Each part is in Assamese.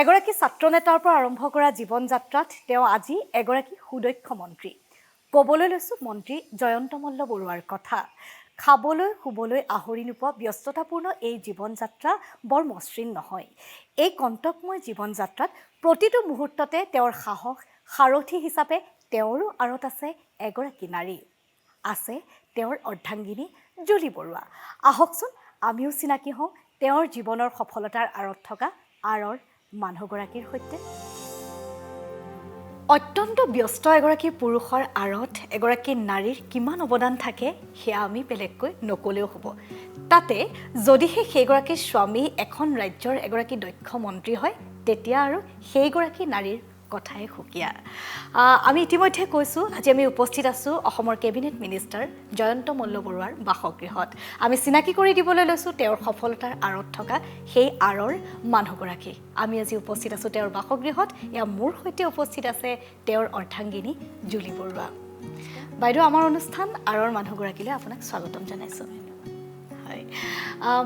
এগৰাকী ছাত্ৰনেতাৰ পৰা আৰম্ভ কৰা জীৱন যাত্ৰাত তেওঁ আজি এগৰাকী সুদক্ষ মন্ত্ৰী। ক'বলৈ লৈছোঁ মন্ত্ৰী জয়ন্ত মল্ল বৰুৱাৰ কথা। খাবলৈ শুবলৈ আহৰি নোপোৱা ব্যস্ততাপূৰ্ণ এই জীৱন যাত্ৰা বৰ মসৃণ নহয়। এই কণ্টকময় জীৱন যাত্ৰাত প্ৰতিটো মুহূৰ্ততে তেওঁৰ সাহস সাৰথি হিচাপে তেওঁৰো আঁৰত আছে এগৰাকী নাৰী। আছে তেওঁৰ অৰ্ধাংগিনী জুলি বৰুৱা। আহকচোন আমিও চিনাকি হওঁ তেওঁৰ জীৱনৰ সফলতাৰ আঁৰত থকা আঁৰৰ মানুহগৰাকীৰ সৈতে। অত্যন্ত ব্যস্ত এগৰাকী পুৰুষৰ আঁৰত এগৰাকী নাৰীৰ কিমান অৱদান থাকে সেয়া আমি বেলেগকৈ নকলেও হ'ব। তাতে যদিহে সেইগৰাকী স্বামী এখন ৰাজ্যৰ এগৰাকী দক্ষ মন্ত্ৰী হয় তেতিয়া আৰু সেইগৰাকী নাৰীৰ কথাই সুকীয়া। আমি ইতিমধ্যে কৈছোঁ আজি আমি উপস্থিত আছোঁ অসমৰ কেবিনেট মিনিষ্টাৰ জয়ন্ত মল্ল বৰুৱাৰ বাসগৃহত। আমি চিনাকি কৰি দিবলৈ লৈছোঁ তেওঁৰ সফলতাৰ আঁৰত থকা সেই আঁৰৰ মানুহগৰাকী। আমি আজি উপস্থিত আছোঁ তেওঁৰ বাসগৃহত। এয়া মোৰ সৈতে উপস্থিত আছে তেওঁৰ অৰ্ধাংগিনী জুলি বৰুৱা। বাইদেউ, আমাৰ অনুষ্ঠান আঁৰৰ মানুহগৰাকীলৈ আপোনাক স্বাগতম জনাইছোঁ। হয়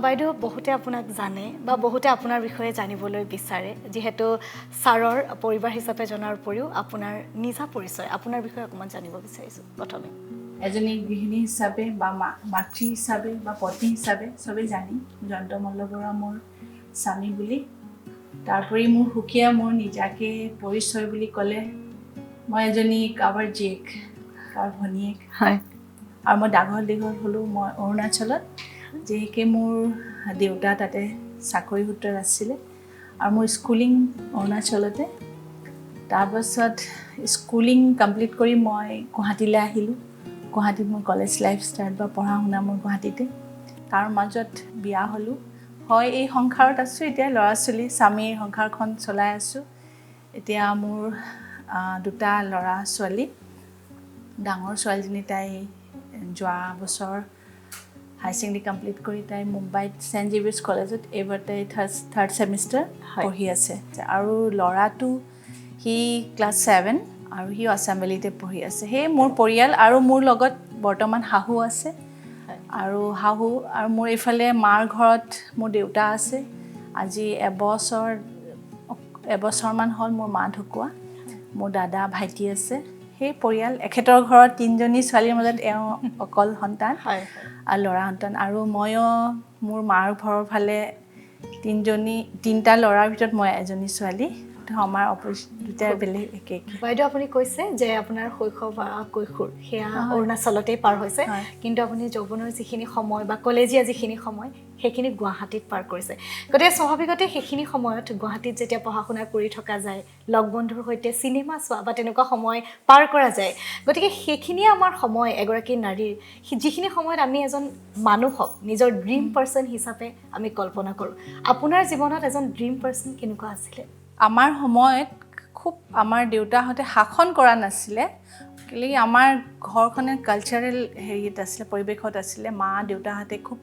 বাইদেউ, বহুতে আপোনাক জানে বা বহুতে আপোনাৰ বিষয়ে জানিবলৈ বিচাৰে, যিহেতু ছাৰৰ পৰিবাৰ হিচাপে জনাৰ উপৰিও আপোনাৰ নিজা পৰিচয়, আপোনাৰ বিষয়ে অকণমান জানিব বিচাৰিছোঁ। প্ৰথমে এজনী গৃহিণী হিচাপে বা মাতৃ হিচাপে বা পত্নী হিচাপে চবেই জানি জয়ন্ত মল্ল বৰুৱা মোৰ স্বামী বুলি। তাৰোপৰি মোৰ সুকীয়া মোৰ নিজাকে পৰিচয় বুলি ক'লে মই এজনী কাৰোবাৰ জীয়েক, কাৰোবাৰ ভনীয়েক। হয়। আৰু মই ডাঙৰ দীঘল হ'লোঁ মই অৰুণাচলত, যিহেতু মোৰ দেউতা তাতে চাকৰি সূত্ৰত আছিলে আৰু মোৰ স্কুলিং অৰুণাচলতে। তাৰপাছত স্কুলিং কমপ্লিট কৰি মই গুৱাহাটীলৈ আহিলোঁ। গুৱাহাটীত মোৰ কলেজ লাইফ ষ্টাৰ্ট বা পঢ়া শুনা মোৰ গুৱাহাটীতে। তাৰ মাজত বিয়া হ'লোঁ। হয়, এই সংসাৰত আছোঁ এতিয়া, ল'ৰা ছোৱালী স্বামীৰ সংসাৰখন চলাই আছোঁ। এতিয়া মোৰ দুটা ল'ৰা ছোৱালী। ডাঙৰ ছোৱালীজনী তাই যোৱা বছৰ হায়াৰ ছেকেণ্ডেৰী কমপ্লিট কৰি তাই মুম্বাইত ছেইণ্ট জেভিয়াৰ্ছ কলেজত এইবাৰ তাই থাৰ্ড ছেমিষ্টাৰ পঢ়ি আছে। আৰু ল'ৰাটো সি ক্লাছ 7 আৰু সি আছাম ভেলীতে পঢ়ি আছে। সেই মোৰ পৰিয়াল আৰু মোৰ লগত বৰ্তমান শাহু আছে আৰু মোৰ এইফালে মাৰ ঘৰত মোৰ দেউতা আছে। আজি এবছৰমান হ'ল মোৰ মা ঢুকুৱা। মোৰ দাদা ভাইটি আছে। সেই পৰিয়াল, এখেতৰ ঘৰত 3জনী ছোৱালীৰ মাজত এওঁ অকল সন্তান আৰু ল'ৰা সন্তান। আৰু ময়ো মোৰ মাৰ ঘৰৰ ফালে 3টা ল'ৰাৰ ভিতৰত মই এজনী ছোৱালী। আমাৰ দুটাই বেলেগ একে। বাইদেউ, আপুনি কৈছে যে আপোনাৰ শৈশৱ বা কৈশোৰ সেয়া অৰুণাচলতেই পাৰ হৈছে, কিন্তু আপুনি যৌৱনৰ যিখিনি সময় বা কলেজীয়া যিখিনি সময় সেইখিনি গুৱাহাটীত পাৰ কৰিছে। গতিকে স্বাভাৱিকতে সেইখিনি সময়ত গুৱাহাটীত যেতিয়া পঢ়া শুনা কৰি থকা যায়, লগ বন্ধুৰ সৈতে চিনেমা চোৱা বা তেনেকুৱা সময় পাৰ কৰা যায়। গতিকে সেইখিনিয়ে আমাৰ সময় এগৰাকী নাৰীৰ, যিখিনি সময়ত আমি এজন মানুহক নিজৰ ড্ৰিম পাৰ্চন হিচাপে আমি কল্পনা কৰোঁ। আপোনাৰ জীৱনত এজন ড্ৰিম পাৰ্চন কেনেকুৱা আছিলে? আমাৰ সময়ত আমাৰ দেউতাহঁতে শাসন কৰা নাছিলে, কেলৈ আমাৰ ঘৰখনে কালচাৰেল হেৰিত আছিলে, পৰিৱেশত আছিলে। মা দেউতাহঁতে খুব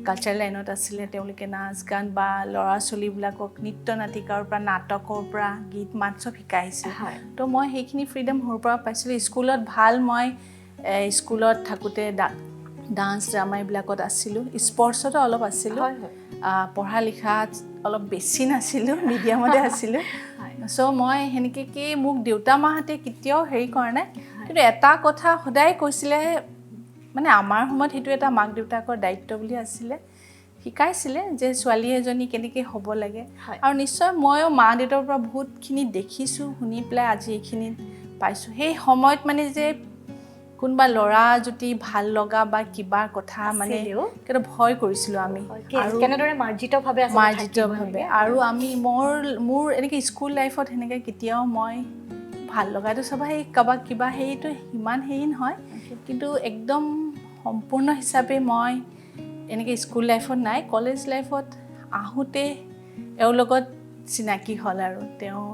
কালচাৰেল লাইনত আছিলে। তেওঁলোকে নাচ গান বা ল'ৰা ছোৱালীবিলাকক নৃত্য নাটিকাৰ পৰা নাটকৰ পৰা গীত মাত চব শিকাইছিল। তো মই সেইখিনি ফ্ৰীডম সৰুৰ পৰা পাইছিলোঁ। স্কুলত মই স্কুলত থাকোঁতে ডান্স ড্ৰামা এইবিলাকত আছিলোঁ, স্পৰ্টছতো অলপ আছিলোঁ। পঢ়া লিখাত অলপ বেছি নাছিলোঁ, মিডিয়ামতে আছিলোঁ। চ' মই সেনেকৈ মোক দেউতা মাহঁতে কেতিয়াও হেৰি কৰা নাই, কিন্তু এটা কথা সদায় কৈছিলে, মানে আমাৰ সময়ত সেইটো এটা মাক দেউতাকৰ দায়িত্ব বুলি আছিলে, শিকাইছিলে যে ছোৱালী এজনী কেনেকৈ হ'ব লাগে। আৰু নিশ্চয় ময়ো মা দেউতাৰ পৰা বহুতখিনি দেখিছোঁ, শুনি পেলাই আজি এইখিনিত পাইছোঁ। সেই সময়ত মানে যে কোনোবা ল'ৰা যদি ভাল লগা বা কিবা কথা মানে কিন্তু ভয় কৰিছিলোঁ আমি, আৰু কেনেদৰে মাৰ্জিতভাৱে। আৰু আমি মোৰ এনেকৈ স্কুল লাইফত সেনেকৈ কেতিয়াও মই ভাল লগাটো চব সেই কাৰোবাক কিবা সেইটো সিমান হেৰি নহয়, কিন্তু একদম সম্পূৰ্ণ হিচাপে মই এনেকৈ স্কুল লাইফত নাই। কলেজ লাইফত আহোঁতে এওঁৰ লগত চিনাকি হ'ল আৰু তেওঁ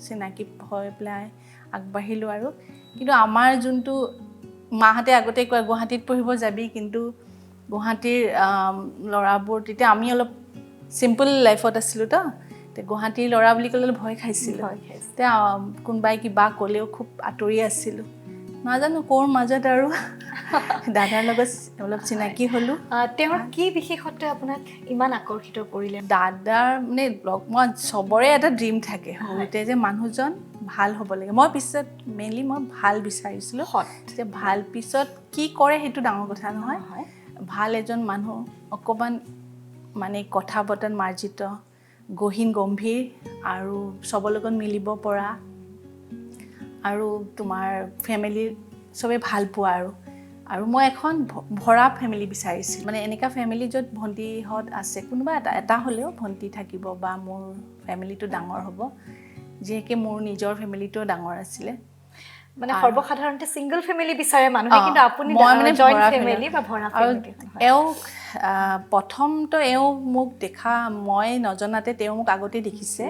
চিনাকি হৈ পেলাই আগবাঢ়িলোঁ। আৰু কিন্তু আমাৰ যোনটো মাহঁতে আগতে কয় গুৱাহাটীত পঢ়িব যাবি, কিন্তু গুৱাহাটীৰ ল'ৰাবোৰ, তেতিয়া আমি অলপ চিম্পল লাইফত আছিলোঁ তো, গুৱাহাটীৰ ল'ৰা বুলি ক'লে ভয় খাইছিলোঁ। কোনোবাই কিবা ক'লেও খুব আঁতৰি আছিলোঁ। নাজানো ক'ৰ মাজত আৰু দাদাৰ লগত অলপ চিনাকি হ'লোঁ। তেওঁৰ কি বিশেষত্বই আপোনাক ইমান আকৰ্ষিত কৰিলে? দাদাৰ মানে মই চবৰে এটা ড্ৰিম থাকে সৰুতে যে মানুহজন ভাল হ'ব লাগে। মই পিছত মেইনলি মই ভাল বিচাৰিছিলোঁ, যে ভাল পিছত কি কৰে সেইটো ডাঙৰ কথা নহয়। ভাল এজন মানুহ, অকণমান মানে কথা বতৰাত মাৰ্জিত, গহীন গম্ভীৰ আৰু চবৰ লগত মিলিব পৰা, আৰু তোমাৰ ফেমিলিৰ চবেই ভাল পোৱা আৰু মই এখন ভৰা ফেমিলি বিচাৰিছিলোঁ, মানে এনেকুৱা ফেমিলি য'ত ভণ্টিহঁত আছে, কোনোবা এটা হ'লেও ভণ্টি থাকিব বা মোৰ ফেমিলিটো ডাঙৰ হ'ব, যিহেতু মোৰ নিজৰ ফেমিলিটোও ডাঙৰ আছিলে। মানে সৰ্বসাধাৰণতে ছিংগল ফেমিলি বিচাৰে মানুহে, কিন্তু আপুনি জইণ্ট ফেমিলি বা ভৰা ফেমিলি। এওঁক প্ৰথমতো এওঁ মোক দেখা, মই নজনাতে তেওঁ মোক আগতে দেখিছে,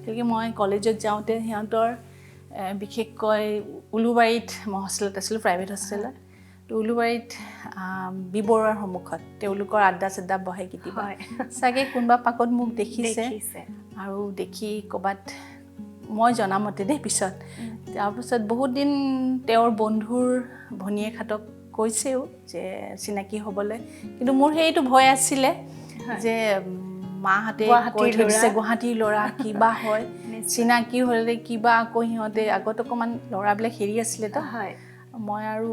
গতিকে মই কলেজত যাওঁতে সিহঁতৰ বিশেষকৈ উলুবাৰীত মই হোষ্টেলত আছিলোঁ, প্ৰাইভেট হোষ্টেলত। তো উলুবাৰীত বি বৰুৱাৰ সন্মুখত তেওঁলোকৰ আড্ডা চাড্ডা বহে কেতিয়াবা, চাগে কোনোবা পাকত মোক দেখিছে আৰু দেখি ক'ৰবাত, মই জনামতে দেই পিছত, তাৰপিছত বহুত দিন তেওঁৰ বন্ধুৰ ভনীয়েকহঁতক কৈছেও যে চিনাকি হ'বলৈ, কিন্তু মোৰ সেইটো ভয় আছিলে যে মাহঁতে কৈ থৈ দিছে গুৱাহাটীৰ ল'ৰা, কিবা হয় চিনাকি হ'লে কিবা, আকৌ সিহঁতে আগত অকণমান ল'ৰাবিলাক হেৰি আছিলে তো, মই আৰু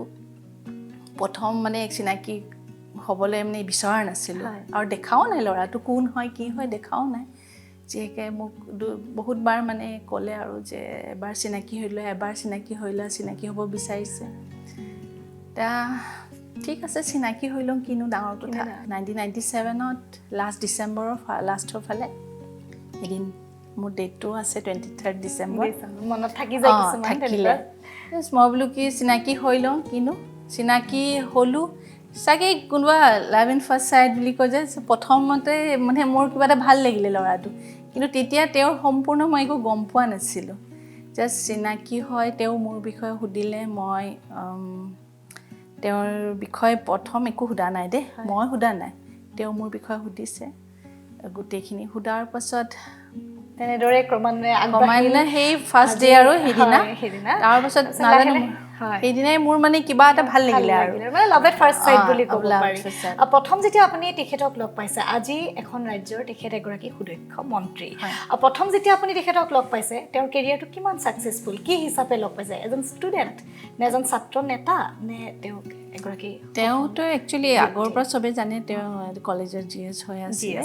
প্ৰথম মানে চিনাকি হ'বলৈ মানে বিচৰা নাছিলোঁ, আৰু দেখাও নাই ল'ৰাটো কোন হয় কি হয়, দেখাও নাই। যিহেকে মোক বহুতবাৰ মানে ক'লে আৰু যে এবাৰ চিনাকি হৈ লোৱা, এবাৰ চিনাকি হৈ লোৱা, চিনাকি হ'ব বিচাৰিছে। ঠিক আছে, চিনাকি হৈ লওঁ, কিনো ডাঙৰ কথা। 1997ত লাষ্ট ডিচেম্বৰৰ লাষ্টৰ ফালে এদিন, মোৰ ডেটটো আছে 23 ডিচেম্বৰ, মনত থাকি যায় কিছুমান থাকিলে। মই বোলো কি চিনাকি হৈ লওঁ, কিনো চিনাকি হ'লোঁ, চাগে কোনোবা লাভ ইন ফাৰ্ষ্ট চাইট বুলি কয় যে, প্ৰথমতে মানে মোৰ কিবা এটা ভাল লাগিলে ল'ৰাটো, কিন্তু তেতিয়া তেওঁৰ সম্পূৰ্ণ মই একো গম পোৱা নাছিলোঁ। জাষ্ট চিনাকি হয়, তেওঁ মোৰ বিষয়ে সুধিলে, মই তেওঁৰ বিষয়ে প্ৰথম একো সোধা নাই দেই, মই সোধা নাই, তেওঁ মোৰ বিষয়ে সুধিছে গোটেইখিনি। সোধাৰ পাছত তেনেদৰে ক্ৰমান্বয়ে সেই ফাৰ্ষ্ট ডে আৰু সেইদিনা, তাৰপাছত নাজানো সেইদিনাই মোৰ মানে কিবা এটা ভাল লাগিলে আৰু লাভ এট ফাৰ্ষ্ট চাইট বুলি ক'ব পাৰি। প্ৰথম যেতিয়া আপুনি তেখেতক লগ পাইছে, আজি এখন ৰাজ্যৰ তেখেত এগৰাকী সুদক্ষ মন্ত্ৰী, প্ৰথম যেতিয়া আপুনি তেখেতক লগ পাইছে, তেওঁৰ কেৰিয়াৰটো কিমান ছাকচেছফুল, কি হিচাপে লগ পাইছে? এজন ষ্টুডেণ্ট নে এজন ছাত্ৰ নেতা নে তেওঁক এগৰাকী? তেওঁতো একচুৱেলি আগৰ পৰা চবেই জানে তেওঁ কলেজৰ GS হৈ আছিলে।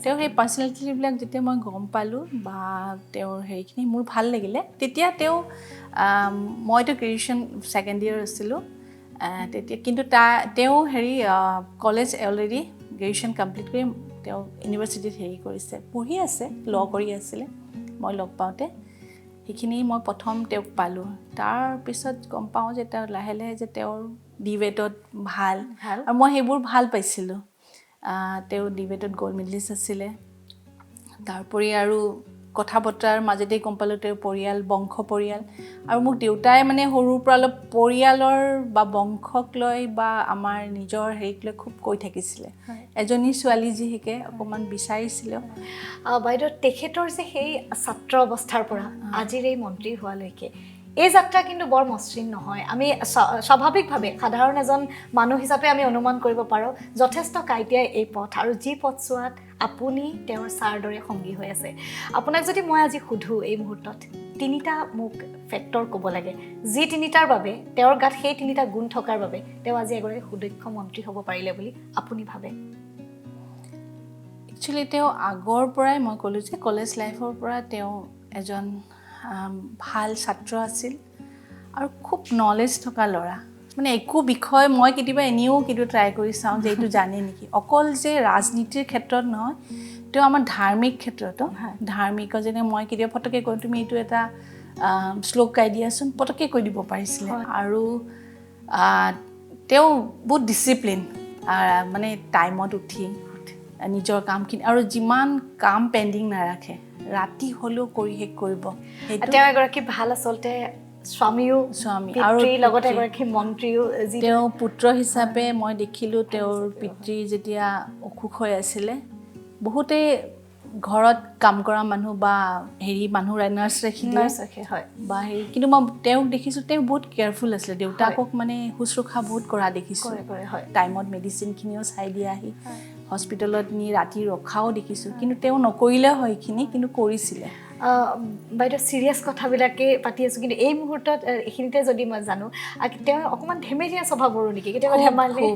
তেওঁ সেই পাৰ্চনেলিটিবিলাক যেতিয়া মই গম পালোঁ বা তেওঁৰ হেৰিখিনি মোৰ ভাল লাগিলে, তেতিয়া মইতো গ্ৰেজুৱেশ্যন ছেকেণ্ড ইয়েৰ আছিলোঁ তেতিয়া, কিন্তু তেওঁ কলেজ অলৰেডি গ্ৰেজুৱেশ্যন কমপ্লিট কৰি তেওঁ ইউনিভাৰ্চিটিত হেৰি কৰিছে, পঢ়ি আছে, ল কৰি আছিলে মই লগ পাওঁতে। সেইখিনি মই প্ৰথম তেওঁক পালোঁ, তাৰপিছত গম পাওঁ যে তেওঁ লাহে লাহে যে তেওঁৰ ডিবেটত ভাল, আৰু মই সেইবোৰ ভাল পাইছিলোঁ। তেওঁ ডিবেটত গ'ল্ড মেডেলিষ্ট আছিলে। তাৰোপৰি আৰু কথা বতৰাৰ মাজতেই গম পালোঁ তেওঁৰ পৰিয়াল, বংশ পৰিয়াল, আৰু মোক দেউতাই মানে সৰুৰ পৰা অলপ পৰিয়ালৰ বা বংশক লৈ বা আমাৰ নিজৰ হেৰিক লৈ খুব কৈ থাকিছিলে। এজনী ছোৱালী যিহেকে অকণমান বিচাৰিছিলোঁ। বাইদেউ, তেখেতৰ যে সেই ছাত্ৰ অৱস্থাৰ পৰা আজিৰ এই মন্ত্ৰী হোৱালৈকে এই যাত্ৰা কিন্তু বৰ মসৃণ নহয়। আমি স্বাভাৱিকভাৱে সাধাৰণ এজন মানুহ হিচাপে আমি অনুমান কৰিব পাৰোঁ যথেষ্ট কাইটিয়াই এই পথ, আৰু যি পথ চোৱাত আপুনি তেওঁৰ ছাৰ দৰে সংগী হৈ আছে। আপোনাক যদি মই আজি সোধোঁ এই মুহূৰ্তত তিনিটা মোক ফেক্টৰ ক'ব লাগে, যি তিনিটাৰ বাবে তেওঁৰ গাত সেই তিনিটা গুণ থকাৰ বাবে তেওঁ আজি এগৰাকী সুদক্ষ মন্ত্ৰী হ'ব পাৰিলে বুলি আপুনি ভাবে? একচুৱেলি তেওঁ আগৰ পৰাই, মই ক'লোঁ যে কলেজ লাইফৰ পৰা তেওঁ এজন ভাল ছাত্ৰ আছিল আৰু খুব নলেজ থকা ল'ৰা। মানে একো বিষয় মই কেতিয়াবা এনেও ট্ৰাই কৰি চাওঁ যে এইটো জানে নেকি, অকল যে ৰাজনীতিৰ ক্ষেত্ৰত নহয়, তেওঁ আমাৰ ধাৰ্মিক ক্ষেত্ৰতো, ধাৰ্মিক যেনে মই কেতিয়াবা পটককৈ কওঁ তুমি এইটো এটা শ্লোক গাই দিয়াচোন, পটককৈ কৈ দিব পাৰিছিলে। আৰু তেওঁ বহুত ডিচিপ্লিন, মানে টাইমত উঠি নিজৰ কামখিনি, আৰু যিমান কাম পেণ্ডিং নাৰাখে, ৰাতি হ'লেও কৰি শেষ কৰিব। তেওঁ এগৰাকী ভাল আচলতে স্বামী আৰু লগতে এগৰাকী মন্ত্ৰীও। তেওঁ পুত্ৰ হিচাপে মই দেখিলোঁ তেওঁৰ পিতৃ যেতিয়া অসুখ হৈ আছিলে, বহুতেই ঘৰত কাম কৰা মানুহ বা হেৰি মানুহ নাৰ্ছ ৰাখি দিয়ে হয় বা হেৰি কিন্তু মই তেওঁক দেখিছোঁ তেওঁ বহুত কেয়াৰফুল আছিলে দেউতাকক মানে শুশ্ৰূষা বহুত কৰা দেখিছোঁ হয় টাইমত মেডিচিনখিনিও চাই দিয়ে আহি হস্পিটেলত নি ৰাতি ৰখাও দেখিছোঁ কিন্তু তেওঁ নকৰিলেও হয় এইখিনি কিন্তু কৰিছিলে বাইদেউ চিৰিয়াছ কথাবিলাকে পাতি আছোঁ কিন্তু এই মুহূৰ্তত এইখিনিতে যদি মই জানো তেওঁ অকণমান ধেমেলীয়া স্বভাৱৰো নেকি কেতিয়াবা ধেমালি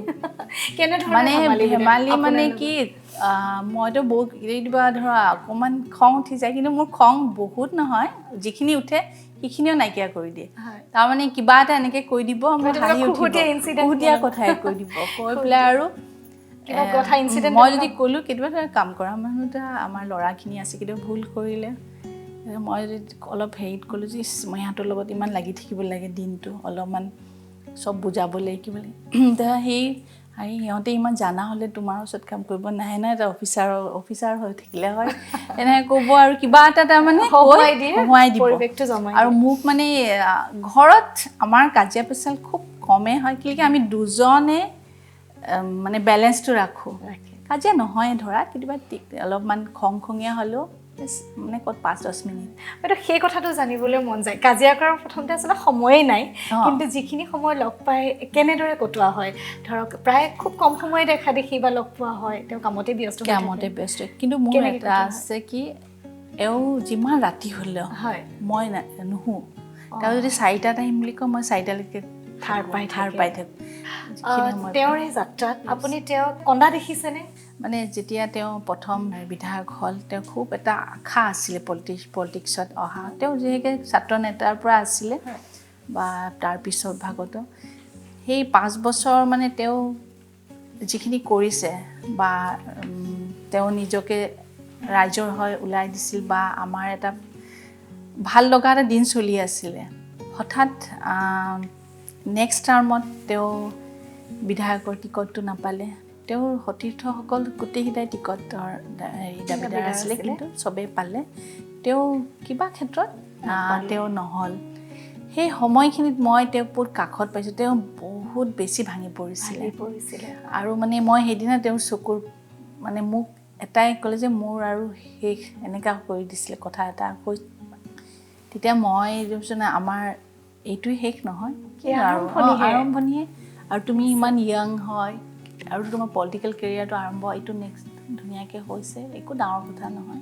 মানে ধেমালি মানে কি মইতো বহুত কেতিয়াবা ধৰা অকণমান খং উঠি যায় কিন্তু মোৰ খং বহুত নহয় যিখিনি উঠে সেইখিনিও নাইকিয়া কৰি দিয়ে তাৰমানে কিবা এটা এনেকৈ কৈ দিব মই হাঁহি উঠিব কথাই কৈ দিব কৈ পেলাই আৰু মই যদি ক'লোঁ কেতিয়াবা কাম কৰা মানুহ এটা আমাৰ ল'ৰাখিনি আছে কেতিয়াবা ভুল কৰিলে মই যদি অলপ হেৰিত ক'লোঁ যে মই সিহঁতৰ লগত ইমান লাগি থাকিব লাগে দিনটো অলপমান চব বুজাবলৈ কিবলৈ সেই সিহঁতে ইমান জানা হ'লে তোমাৰ ওচৰত কাম কৰিব নাহে নাই এটা অফিচাৰ হৈ থাকিলে হয় এনেকৈ ক'ব আৰু কিবা এটা তাৰমানে হহুৱাই দিব আৰু মোক মানে ঘৰত আমাৰ কাজিয়া পেচাল খুব কমেই হয় কি আমি দুজনে মানে বেলেঞ্চটো ৰাখোঁ কাজিয়া নহয় ধৰা কেতিয়াবা অলপমান খঙীয়া হ'লেও মানে ক'ত 5-10 মিনিট বাইদেউ সেই কথাটো জানিবলৈ মন যায় কাজিয়া কৰাৰ প্ৰথমতে আচলতে সময়েই নাই কিন্তু যিখিনি সময় লগ পাই কেনেদৰে কটোৱা হয় ধৰক প্ৰায় খুব কম সময়ে দেখা দেখি বা লগ পোৱা হয় তেওঁ কামতে ব্যস্ত কিন্তু মোৰ এটা আছে কি এওঁ যিমান ৰাতি হ'লেও মই নুশু তেওঁ যদি 4টাত আহিম বুলি কয় মই 4টালৈকে ঠাৰ পাই থাকোঁ তেওঁৰ এই যাত্ৰাত আপুনি তেওঁক কন্দা দেখিছেনে মানে যেতিয়া তেওঁ প্ৰথম বিধায়ক হ'ল তেওঁ খুব এটা আশা আছিলে পলিটিক্সত অহা তেওঁ যিহেতু ছাত্ৰ নেতাৰ পৰা আছিলে বা তাৰপিছত ভাগতো সেই 5 বছৰ মানে তেওঁ যিখিনি কৰিছে বা তেওঁ নিজকে ৰাইজৰ হৈ ওলাই দিছিল বা আমাৰ এটা ভাল লগা এটা দিন চলি আছিলে হঠাৎ নেক্সট টাৰ্মত তেওঁ বিধায়কৰ টিকটটো নাপালে তেওঁৰ সতীৰ্থসকল গোটেইকেইটাই টিকটৰ দাবীদাৰ আছিলে কিন্তু চবেই পালে তেওঁ কিবা ক্ষেত্ৰত তেওঁ নহ'ল সেই সময়খিনিত মই তেওঁক বহুত কাষত পাইছোঁ তেওঁ বহুত বেছি ভাঙি পৰিছিলে আৰু মানে মই সেইদিনা তেওঁৰ চকুৰ মানে মোক এটাই ক'লে যে মোৰ আৰু শেষ এনেকুৱা কৰি দিছিলে কথা এটা কৈ তেতিয়া মই ভাবিছোঁ আমাৰ এইটোৱে শেষ নহয় আৰম্ভণিহে আৰু তুমি ইমান য়াং হয় আৰু তোমাৰ পলিটিকেল কেৰিয়াৰটো আৰম্ভ এইটো নেক্সট ধুনীয়াকৈ হৈছে একো ডাঙৰ কথা নহয়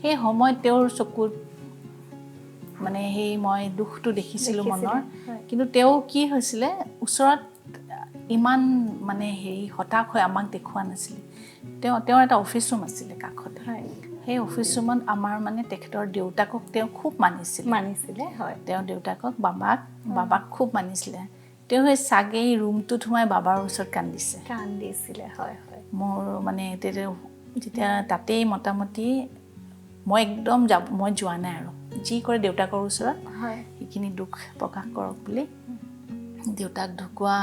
সেই সময়ত তেওঁৰ চকুত মানে সেই মই দুখটো দেখিছিলোঁ মনৰ কিন্তু তেওঁ কি হৈছিলে ওচৰত ইমান মানে হেৰি হতাশ হৈ আমাক দেখুওৱা নাছিলে তেওঁৰ এটা অফিচ ৰুম আছিলে কাষতে সেই অফিচ ৰুমত আমাৰ মানে তেখেতৰ দেউতাকক তেওঁ খুব মানিছিলে তেওঁৰ দেউতাকক বাবাক খুব মানিছিলে তেওঁ সেই চাগে এই ৰুমটোত সোমাই বাবাৰ ওচৰত কান্দিছিলে মোৰ মানে যেতিয়া তাতেই মোটামুটি মই একদম মই যোৱা নাই আৰু যি কৰে দেউতাকৰ ওচৰত সেইখিনি দুখ প্ৰকাশ কৰক বুলি দেউতাক ঢুকুৱা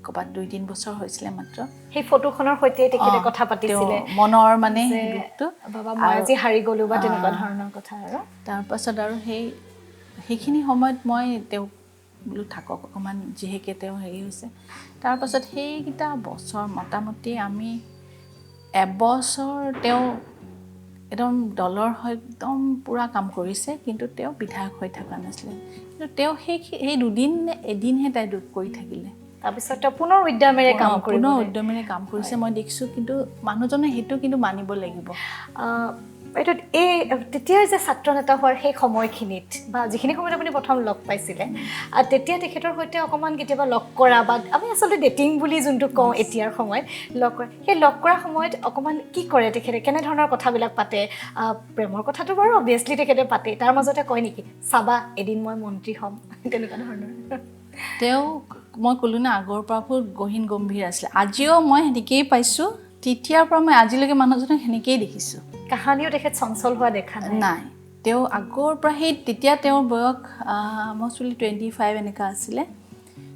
ক'ৰবাত 2-3 বছৰ হৈছিলে মাত্ৰ সেই ফটোখনৰ সৈতে তেখেতে কথা পাতিছিলে মনৰ মানে দুখটো বাবা মই আজি হাৰি গ'লোঁ বা তেনেকুৱা ধৰণৰ কথা আৰু তাৰপাছত আৰু সেইখিনি সময়ত মই তেওঁক বোলো থাকক অকণমান যিহেকে তেওঁ হেৰি হৈছে তাৰপাছত সেইকেইটা বছৰ মোটামুটি আমি এবছৰ তেওঁ একদম দলৰ হৈ একদম পূৰা কাম কৰিছে কিন্তু তেওঁ বিধায়ক হৈ থকা নাছিলে কিন্তু তেওঁ সেই এদিনহে তাই দুখ কৰি থাকিলে তাৰপিছত তেওঁ পুনৰ উদ্যমেৰে কাম কৰিছে মই দেখিছোঁ কিন্তু মানুহজনে সেইটো কিন্তু মানিব লাগিব এইটো তেতিয়াৰ যে ছাত্ৰ নেতা হোৱাৰ সেই সময়খিনিত বা যিখিনি সময়ত আপুনি প্ৰথম লগ পাইছিলে তেতিয়া তেখেতৰ সৈতে অকণমান কেতিয়াবা লগ কৰা বা আমি আচলতে ডেটিং বুলি যোনটো কওঁ এতিয়াৰ সময়ত লগ কৰা সেই লগ কৰাৰ সময়ত অকণমান কি কৰে তেখেতে কেনেধৰণৰ কথাবিলাক পাতে প্ৰেমৰ কথাটো বাৰু অভিয়াছলি তেখেতে পাতে তাৰ মাজতে কয় নেকি চাবা এদিন মই মন্ত্ৰী হ'ম তেনেকুৱা ধৰণৰ তেওঁ মই ক'লোঁ না আগৰ পৰা বহুত গহীন গম্ভীৰ আছিলে আজিও মই সেনেকেই পাইছোঁ তেতিয়াৰ পৰা মই আজিলৈকে মানুহজনক সেনেকেই দেখিছোঁ কাহানিও তেখেত চঞ্চল হোৱা দেখা নাই তেওঁ আগৰ পৰা তেতিয়া তেওঁৰ বয়স মষ্টলি 25 এনেকুৱা আছিলে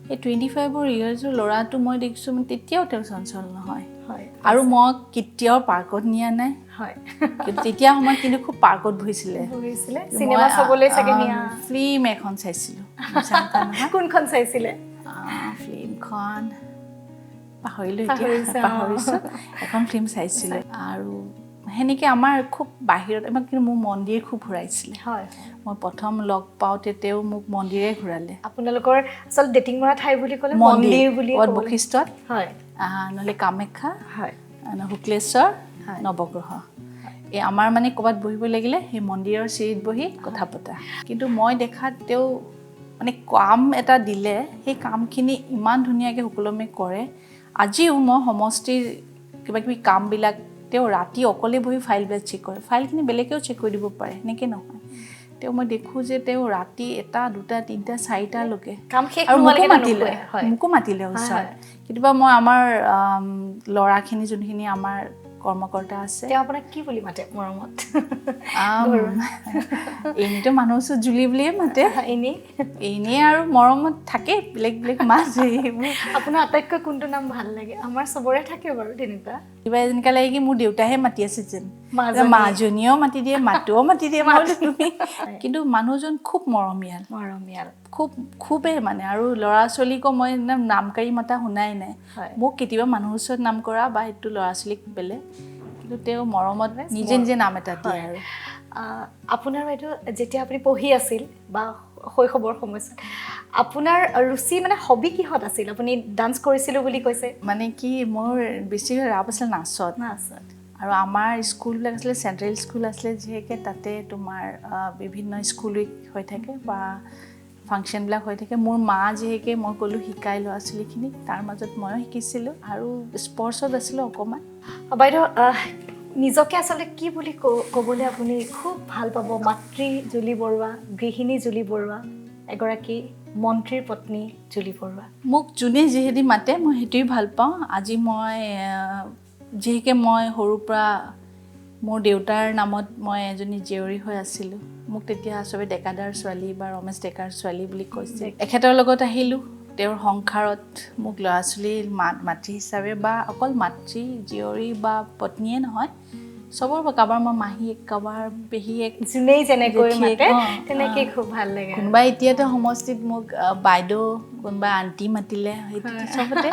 সেই 25 ইয়াৰ্ছৰ ল'ৰাটো মই দেখিছোঁ তেতিয়াও তেওঁ চঞ্চল নহয় আৰু মই কেতিয়াও পাৰ্কত নিয়া নাই কিন্তু তেতিয়া সময়ত কিন্তু খুব পাৰ্কত বহিছিলে চিনেমা চাবলৈ চাগে নিয়া ফিল্ম এখন চাইছিলোঁ কোনখন চাইছিলে ফিল্মখন পাহৰিছোঁ এখন ফিল্ম চাইছিলোঁ আৰু সেনেকৈ আমাৰ খুব বাহিৰত আমাক কিন্তু মোৰ মন্দিৰ খুব ঘূৰাইছিলে হয় মই প্ৰথম লগ পাওঁতে তেওঁ মোক মন্দিৰে ঘূৰালে আপোনালোকৰ আচলতে ডেটিং মৰা ঠাই বুলি ক'লে মন্দিৰ বুলি বশিষ্ঠত হয় নহ'লে কামাখ্যা হয় শুক্লেশ্বৰ হয়। নৱগ্ৰহ এই আমাৰ মানে ক'ৰবাত বহিব লাগিলে সেই মন্দিৰৰ চিৰিত বহি কথা পতা কিন্তু মই দেখাত তেওঁ মানে কাম এটা দিলে সেই কামখিনি ইমান ধুনীয়াকৈ সুকলমে কৰে আজিও মই সমষ্টিৰ কিবা কিবি কামবিলাক তেওঁ ৰাতি অকলে বহি ফাইলবিলাক চেক কৰে ফাইলখিনি বেলেগেও চেক কৰি দিব পাৰে সেনেকৈ নহয় তেওঁ মই দেখোঁ যে তেওঁ ৰাতি 1, 2, 3, 4টালৈকে কাম শেষ আৰু নোহোৱালৈকে মোকো মাতিলে ওচৰত কেতিয়াবা মই আমাৰ ল'ৰাখিনি যোনখিনি আমাৰ কৰ্মকৰ্তা আছে তেওঁ আপোনাক কি বুলি মাতে মৰমত এনেইতো মানুহ ওচৰত জুলি বুলিয়ে মাতে এনেই আৰু মৰমত থাকে বেলেগ বেলেগ মাছ এইবোৰ আপোনাৰ আটাইতকৈ কোনটো নাম ভাল লাগে আমাৰ চবৰে থাকে বাৰু তেনেকুৱা কিবা এনেকুৱা লাগে কি মোৰ দেউতাহে মাতি আছে যেন মাজনীয়েও মাতি দিয়ে মাতোও মাতি দিয়ে তুমি কিন্তু মানুহজন খুব মৰমীয়াল খুবেই মানে আৰু ল'ৰা ছোৱালীকো মই নামকাৰী মাতা শুনাই নাই মোক কেতিয়াবা মানুহৰ ওচৰত নাম কৰা বা এইটো ল'ৰা ছোৱালীক বেলেগ কিন্তু তেওঁ মৰমত নিজে নিজে নাম এটা দিয়ে আৰু আপোনাৰ বাইদেউ যেতিয়া আপুনি পঢ়ি আছিল বা শৈশৱৰ সময়ছোৱাত আপোনাৰ ৰুচি মানে হবি কিহত আছিল আপুনি ডান্স কৰিছিলোঁ বুলি কৈছে মানে কি মোৰ বেছিকৈ ৰাপ আছিল নাচত আৰু আমাৰ স্কুলবিলাক আছিলে চেণ্ট্ৰেল স্কুল আছিলে যিহেতু তাতে তোমাৰ বিভিন্ন স্কুল উইক হৈ থাকে বা ফাংচনবিলাক হৈ থাকে মোৰ মা যিহেতু মই ক'লোঁ শিকাই ল'ৰা ছোৱালীখিনিক তাৰ মাজত ময়ো শিকিছিলোঁ আৰু স্পৰ্টছত আছিলোঁ অকণমান বাইদেউ নিজকে আচলতে কি বুলি ক'বলৈ আপুনি খুব ভাল পাব মাতৃ জুলি বৰুৱা গৃহিণী জুলি বৰুৱা এগৰাকী মন্ত্ৰীৰ পত্নী জুলি বৰুৱা মোক যোনে যিহেতু মাতে মই সেইটোৱেই ভাল পাওঁ আজি মই যিহেতু মই সৰুৰ পৰা মোৰ দেউতাৰ নামত মই এজনী জীয়ৰী হৈ আছিলোঁ মোক তেতিয়া চবে ডেকাদাৰ ছোৱালী বা ৰমেশ ডেকাৰ ছোৱালী বুলি কৈছে এখেতৰ লগত আহিলোঁ তেওঁৰ সংসাৰত মোক ল'ৰা ছোৱালীৰ মাতৃ হিচাপে বা অকল মাতৃ জীয়ৰী বা পত্নীয়ে নহয় চবৰ কাৰোবাৰ মই মাহীয়েক কাৰোবাৰ পেহীয়েক যোনেই যেনেকৈ মাতে তেনেকৈ খুব ভাল লাগে কোনোবাই এতিয়াতো সমষ্টিত মোক বাইদেউ কোনোবা আণ্টি মাতিলে সেইটো চবতে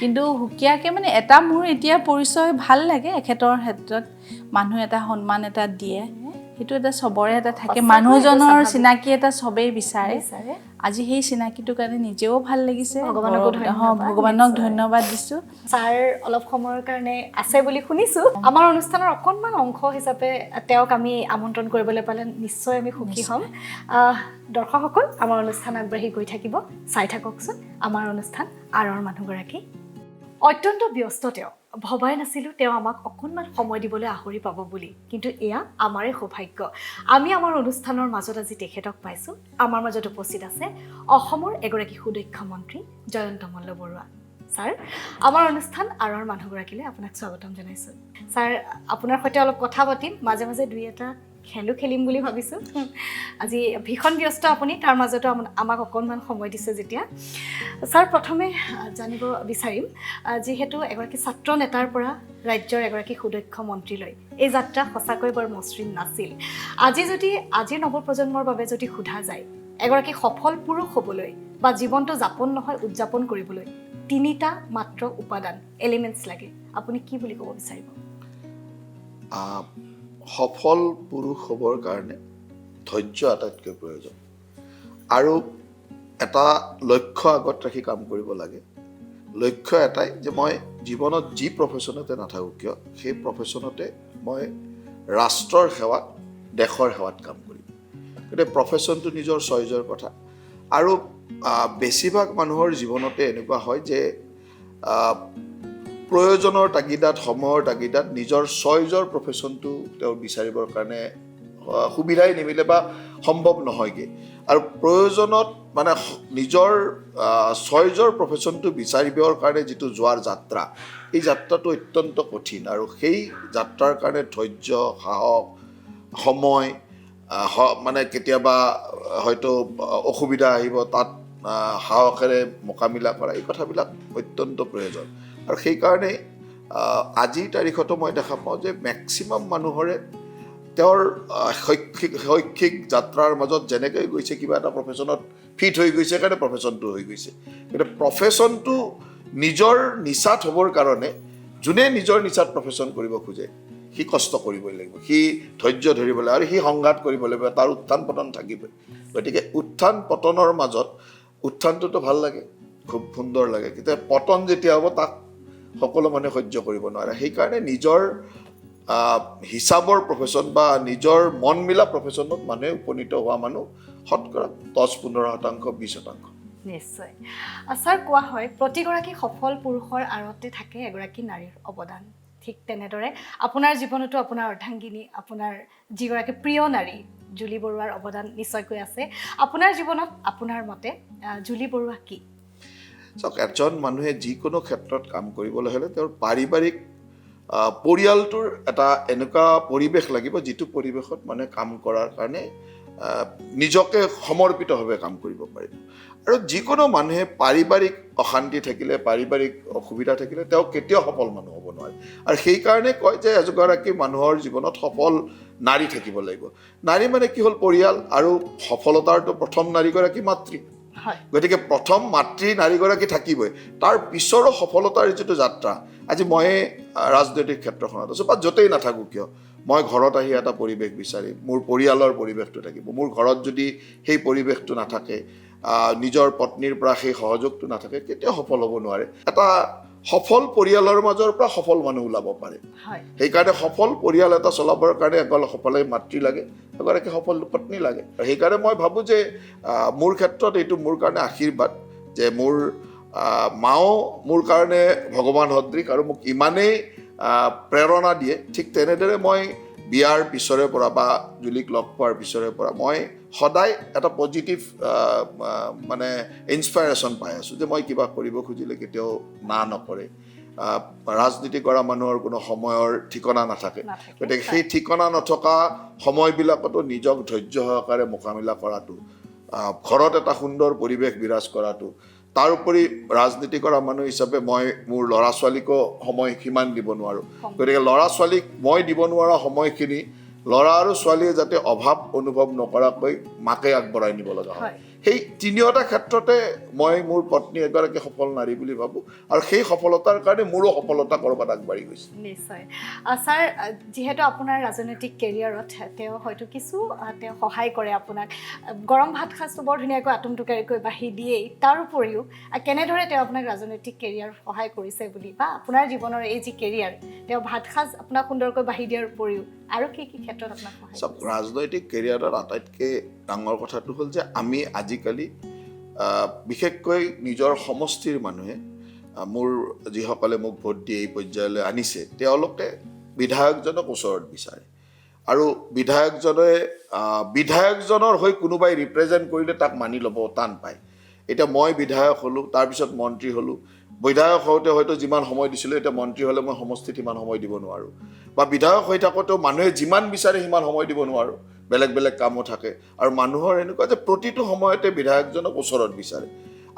কিন্তু সুকীয়াকৈ মানে এটা মোৰ এতিয়া পৰিচয় ভাল লাগে এখেতৰ ক্ষেত্ৰত মানুহ এটা সন্মান এটা দিয়ে সেইটো এটা চবৰে এটা থাকে মানুহজনৰ চিনাকি এটা চবেই বিচাৰে আজি সেই চিনাকিটোৰ কাৰণে নিজেও ভাল লাগিছে ভগৱানক ধন্যবাদ দিছোঁ ছাৰ অলপ সময়ৰ কাৰণে আছে বুলি শুনিছোঁ আমাৰ অনুষ্ঠানৰ অকণমান অংশ হিচাপে তেওঁক আমি আমন্ত্ৰণ কৰিবলৈ পালে নিশ্চয় আমি সুখী হ'ম দৰ্শকসকল আমাৰ অনুষ্ঠান আগবাঢ়ি গৈ থাকিব চাই থাককচোন আমাৰ অনুষ্ঠান আৰৰ মানুহগৰাকী অত্যন্ত ব্যস্ত তেওঁ ভবাই নাছিলোঁ তেওঁ আমাক অকণমান সময় দিবলৈ আহৰি পাব বুলি কিন্তু এয়া আমাৰে সৌভাগ্য আমি আমাৰ অনুষ্ঠানৰ মাজত আজি তেখেতক পাইছোঁ আমাৰ মাজত উপস্থিত আছে অসমৰ এগৰাকী সুদক্ষ মন্ত্ৰী জয়ন্ত মল্ল বৰুৱা ছাৰ আমাৰ অনুষ্ঠান আৰৰ মানুহগৰাকীলৈ আপোনাক স্বাগতম জনাইছোঁ ছাৰ আপোনাৰ সৈতে অলপ কথা পাতিম মাজে মাজে দুই এটা খেলিম বুলি ভাবিছোঁ আজি ভীষণ ব্যস্ত আপুনি তাৰ মাজতো আমাক অকণমান সময় দিছে যেতিয়া ছাৰ প্ৰথমে জানিব বিচাৰিম যিহেতু এগৰাকী ছাত্ৰ নেতাৰ পৰা ৰাজ্যৰ এগৰাকী সুদক্ষ মন্ত্ৰীলৈ এই যাত্ৰা সঁচাকৈ বৰ মসৃণ নাছিল আজিৰ নৱপ্ৰজন্মৰ বাবে যদি সোধা যায় এগৰাকী সফল পুৰুষ হ'বলৈ বা জীৱনটো যাপন নহয় উদযাপন কৰিবলৈ 3টা মাত্ৰ উপাদান এলিমেণ্টছ লাগে আপুনি কি বুলি ক'ব বিচাৰিব সফল পুৰুষ হ'বৰ কাৰণে ধৈৰ্য আটাইতকৈ প্ৰয়োজন আৰু এটা লক্ষ্য আগত ৰাখি কাম কৰিব লাগে লক্ষ্য এটাই যে মই জীৱনত যি প্ৰফেশ্যনতে নাথাকোঁ কিয় সেই প্ৰফেশ্যনতে মই ৰাষ্ট্ৰৰ সেৱাত দেশৰ সেৱাত কাম কৰিম গতিকে প্ৰফেশ্যনটো নিজৰ চইজৰ কথা আৰু বেছিভাগ মানুহৰ জীৱনতে এনেকুৱা হয় যে প্ৰয়োজনৰ তাগিদাত সময়ৰ তাগিদাত নিজৰ চইজৰ প্ৰফেশ্যনটো তেওঁ বিচাৰিবৰ কাৰণে সুবিধাই নিমিলে বা সম্ভৱ নহয়গৈ আৰু প্ৰয়োজনত মানে নিজৰ চইজৰ প্ৰফেশ্যনটো বিচাৰিবৰ কাৰণে যিটো যোৱাৰ যাত্ৰা এই যাত্ৰাটো অত্যন্ত কঠিন আৰু সেই যাত্ৰাৰ কাৰণে ধৈৰ্য সাহস সময় মানে কেতিয়াবা হয়তো অসুবিধা আহিব তাত সাহসেৰে মোকাবিলা কৰা এই কথাবিলাক অত্যন্ত প্ৰয়োজন আৰু সেইকাৰণে আজিৰ তাৰিখতো মই দেখা পাওঁ যে মেক্সিমাম মানুহৰে তেওঁৰ শৈক্ষিক যাত্ৰাৰ মাজত যেনেকৈ গৈছে কিবা এটা প্ৰফেশ্যনত ফিট হৈ গৈছে কাৰণে প্ৰফেশ্যনটো হৈ গৈছে কিন্তু প্ৰফেশ্যনটো নিজৰ নিচাত হ'বৰ কাৰণে যোনে নিজৰ নিচাত প্ৰফেশ্যন কৰিব খোজে সি কষ্ট কৰিবই লাগিব, সি ধৈৰ্য ধৰিব লাগিব আৰু সি সংঘাত কৰিব লাগিব, তাৰ উত্থান পতন থাকিবই। গতিকে উত্থান পতনৰ মাজত উত্থানটোতো ভাল লাগে, খুব সুন্দৰ লাগে, কিন্তু পতন যেতিয়া হ'ব তাক সকলো মানুহে সহ্য কৰিব নোৱাৰে। সেইকাৰণে নিজৰ হিচাপৰ প্ৰফেশ্যন বা নিজৰ মন মিলা প্ৰফেশ্যনত মানুহে উপনীত হোৱা মানুহ শতকৰা 10-15%, 20%। নিশ্চয়। ছাৰ, কোৱা হয় প্ৰতিগৰাকী সফল পুৰুষৰ আঁৰতে থাকে এগৰাকী নাৰীৰ অৱদান। ঠিক তেনেদৰে আপোনাৰ জীৱনতো আপোনাৰ অৰ্ধাংগিনী, আপোনাৰ যিগৰাকী প্ৰিয় নাৰী জুলি বৰুৱাৰ অৱদান নিশ্চয়কৈ আছে। আপোনাৰ জীৱনত আপোনাৰ মতে জুলি বৰুৱা কি? চাওক, এজন মানুহে যিকোনো ক্ষেত্ৰত কাম কৰিবলৈ হ'লে তেওঁৰ পাৰিবাৰিক পৰিয়ালটোৰ এটা এনেকুৱা পৰিৱেশ লাগিব যিটো পৰিৱেশত মানুহে কাম কৰাৰ কাৰণে নিজকে সমৰ্পিতভাৱে কাম কৰিব পাৰিব। আৰু যিকোনো মানুহে পাৰিবাৰিক অশান্তি থাকিলে, পাৰিবাৰিক অসুবিধা থাকিলে তেওঁ কেতিয়াও সফল মানুহ হ'ব নোৱাৰে। আৰু সেইকাৰণে কয় যে এগৰাকী মানুহৰ জীৱনত সফল নাৰী থাকিব লাগিব। নাৰী মানে কি হ'ল? পৰিয়াল। আৰু সফলতাৰতো প্ৰথম নাৰীগৰাকী মাতৃ। গতিকে প্ৰথম মাতৃ নাৰীগৰাকী থাকিবই, তাৰ পিছৰো সফলতাৰ যিটো যাত্ৰা। আজি মই ৰাজনৈতিক ক্ষেত্ৰখনত আছোঁ বা য'তেই নাথাকোঁ কিয়, মই ঘৰত আহি এটা পৰিৱেশ বিচাৰিম, মোৰ পৰিয়ালৰ পৰিৱেশটো থাকিব। মোৰ ঘৰত যদি সেই পৰিৱেশটো নাথাকে, নিজৰ পত্নীৰ পৰা সেই সহযোগটো নাথাকে, কেতিয়াও সফল হ'ব নোৱাৰে। এটা সফল পৰিয়ালৰ মাজৰ পৰা সফল মানুহ ওলাব পাৰে। সেইকাৰণে সফল পৰিয়াল এটা চলাবৰ কাৰণে এগৰাকী সফল মাতৃ লাগে, এগৰাকী সফল পত্নী লাগে। আৰু সেইকাৰণে মই ভাবোঁ যে মোৰ ক্ষেত্ৰত এইটো মোৰ কাৰণে আশীৰ্বাদ যে মোৰ মাও মোৰ কাৰণে ভগৱান সদৃশ আৰু মোক ইমানেই প্ৰেৰণা দিয়ে। ঠিক তেনেদৰে মই বিয়াৰ পিছৰে পৰা বা জুলিক লগ পোৱাৰ পিছৰে পৰা মই সদায় এটা পজিটিভ মানে ইনস্পাইৰেশ্যন পাই আছোঁ যে মই কিবা কৰিব খুজিলে কেতিয়াও না নকৰে। ৰাজনীতি কৰা মানুহৰ কোনো সময়ৰ ঠিকনা নাথাকে, গতিকে সেই ঠিকনা নথকা সময়বিলাকতো নিজক ধৈৰ্য সহকাৰে মোকাবিলা কৰাটো, ঘৰত এটা সুন্দৰ পৰিৱেশ বিৰাজ কৰাটো, তাৰোপৰি ৰাজনীতি কৰা মানুহ হিচাপে মই মোৰ ল'ৰা ছোৱালীকো সময় সিমান দিব নোৱাৰোঁ। গতিকে ল'ৰা ছোৱালীক মই দিব নোৱাৰা সময়খিনি ল'ৰা আৰু ছোৱালীয়ে যাতে অভাৱ অনুভৱ নকৰাকৈ মাকে আগবঢ়াই নিব লগা হয়। সেই তিনিওটা ক্ষেত্ৰতে মই মোৰ পত্নী এগৰাকী সফল নাৰী বুলি ভাবোঁ, আৰু সেই সফলতাৰ কাৰণে মোৰো সফলতা ক'ৰবাত আগবাঢ়ি গৈছে। নিশ্চয়। ছাৰ, যিহেতু আপোনাৰ ৰাজনৈতিক কেৰিয়াৰত তেওঁ হয়তো কিছু তেওঁ সহায় কৰে আপোনাক, গৰম ভাত সাজটো বৰ ধুনীয়াকৈ আটোমটোকাৰিকৈ বাঢ়ি দিয়েই, তাৰ উপৰিও কেনেদৰে তেওঁ আপোনাক ৰাজনৈতিক কেৰিয়াৰ সহায় কৰিছে বুলি, বা আপোনাৰ জীৱনৰ এই যি কেৰিয়াৰ, তেওঁ ভাত সাজ আপোনাক সুন্দৰকৈ বাঢ়ি দিয়াৰ উপৰিও আৰু কি কি ক্ষেত্ৰত আপোনাক সহায় চব ৰাজনৈতিক কেৰিয়াৰৰ আটাইতকৈ ডাঙৰ কথাটো হ'ল যে আমি আজিকালি বিশেষকৈ নিজৰ সমষ্টিৰ মানুহে, মোৰ যিসকলে মোক ভোট দি এই পৰ্যায়লৈ আনিছে, তেওঁলোকে বিধায়কজনক ওচৰত বিচাৰে। আৰু বিধায়কজনৰ হৈ কোনোবাই ৰিপ্ৰেজেণ্ট কৰিলে তাক মানি ল'ব টান পায়। এতিয়া মই বিধায়ক হ'লোঁ, তাৰপিছত মন্ত্ৰী হ'লোঁ। বিধায়ক হওঁতে হয়তো যিমান সময় দিছিলোঁ, এতিয়া মন্ত্ৰী হ'লে মই সমষ্টিত সিমান সময় দিব নোৱাৰোঁ, বা বিধায়ক হৈ থাকোঁতেও মানুহে যিমান বিচাৰে সিমান সময় দিব নোৱাৰোঁ, বেলেগ বেলেগ কামো থাকে। আৰু মানুহৰ এনেকুৱা যে প্ৰতিটো সময়তে বিধায়কজনক ওচৰত বিচাৰে।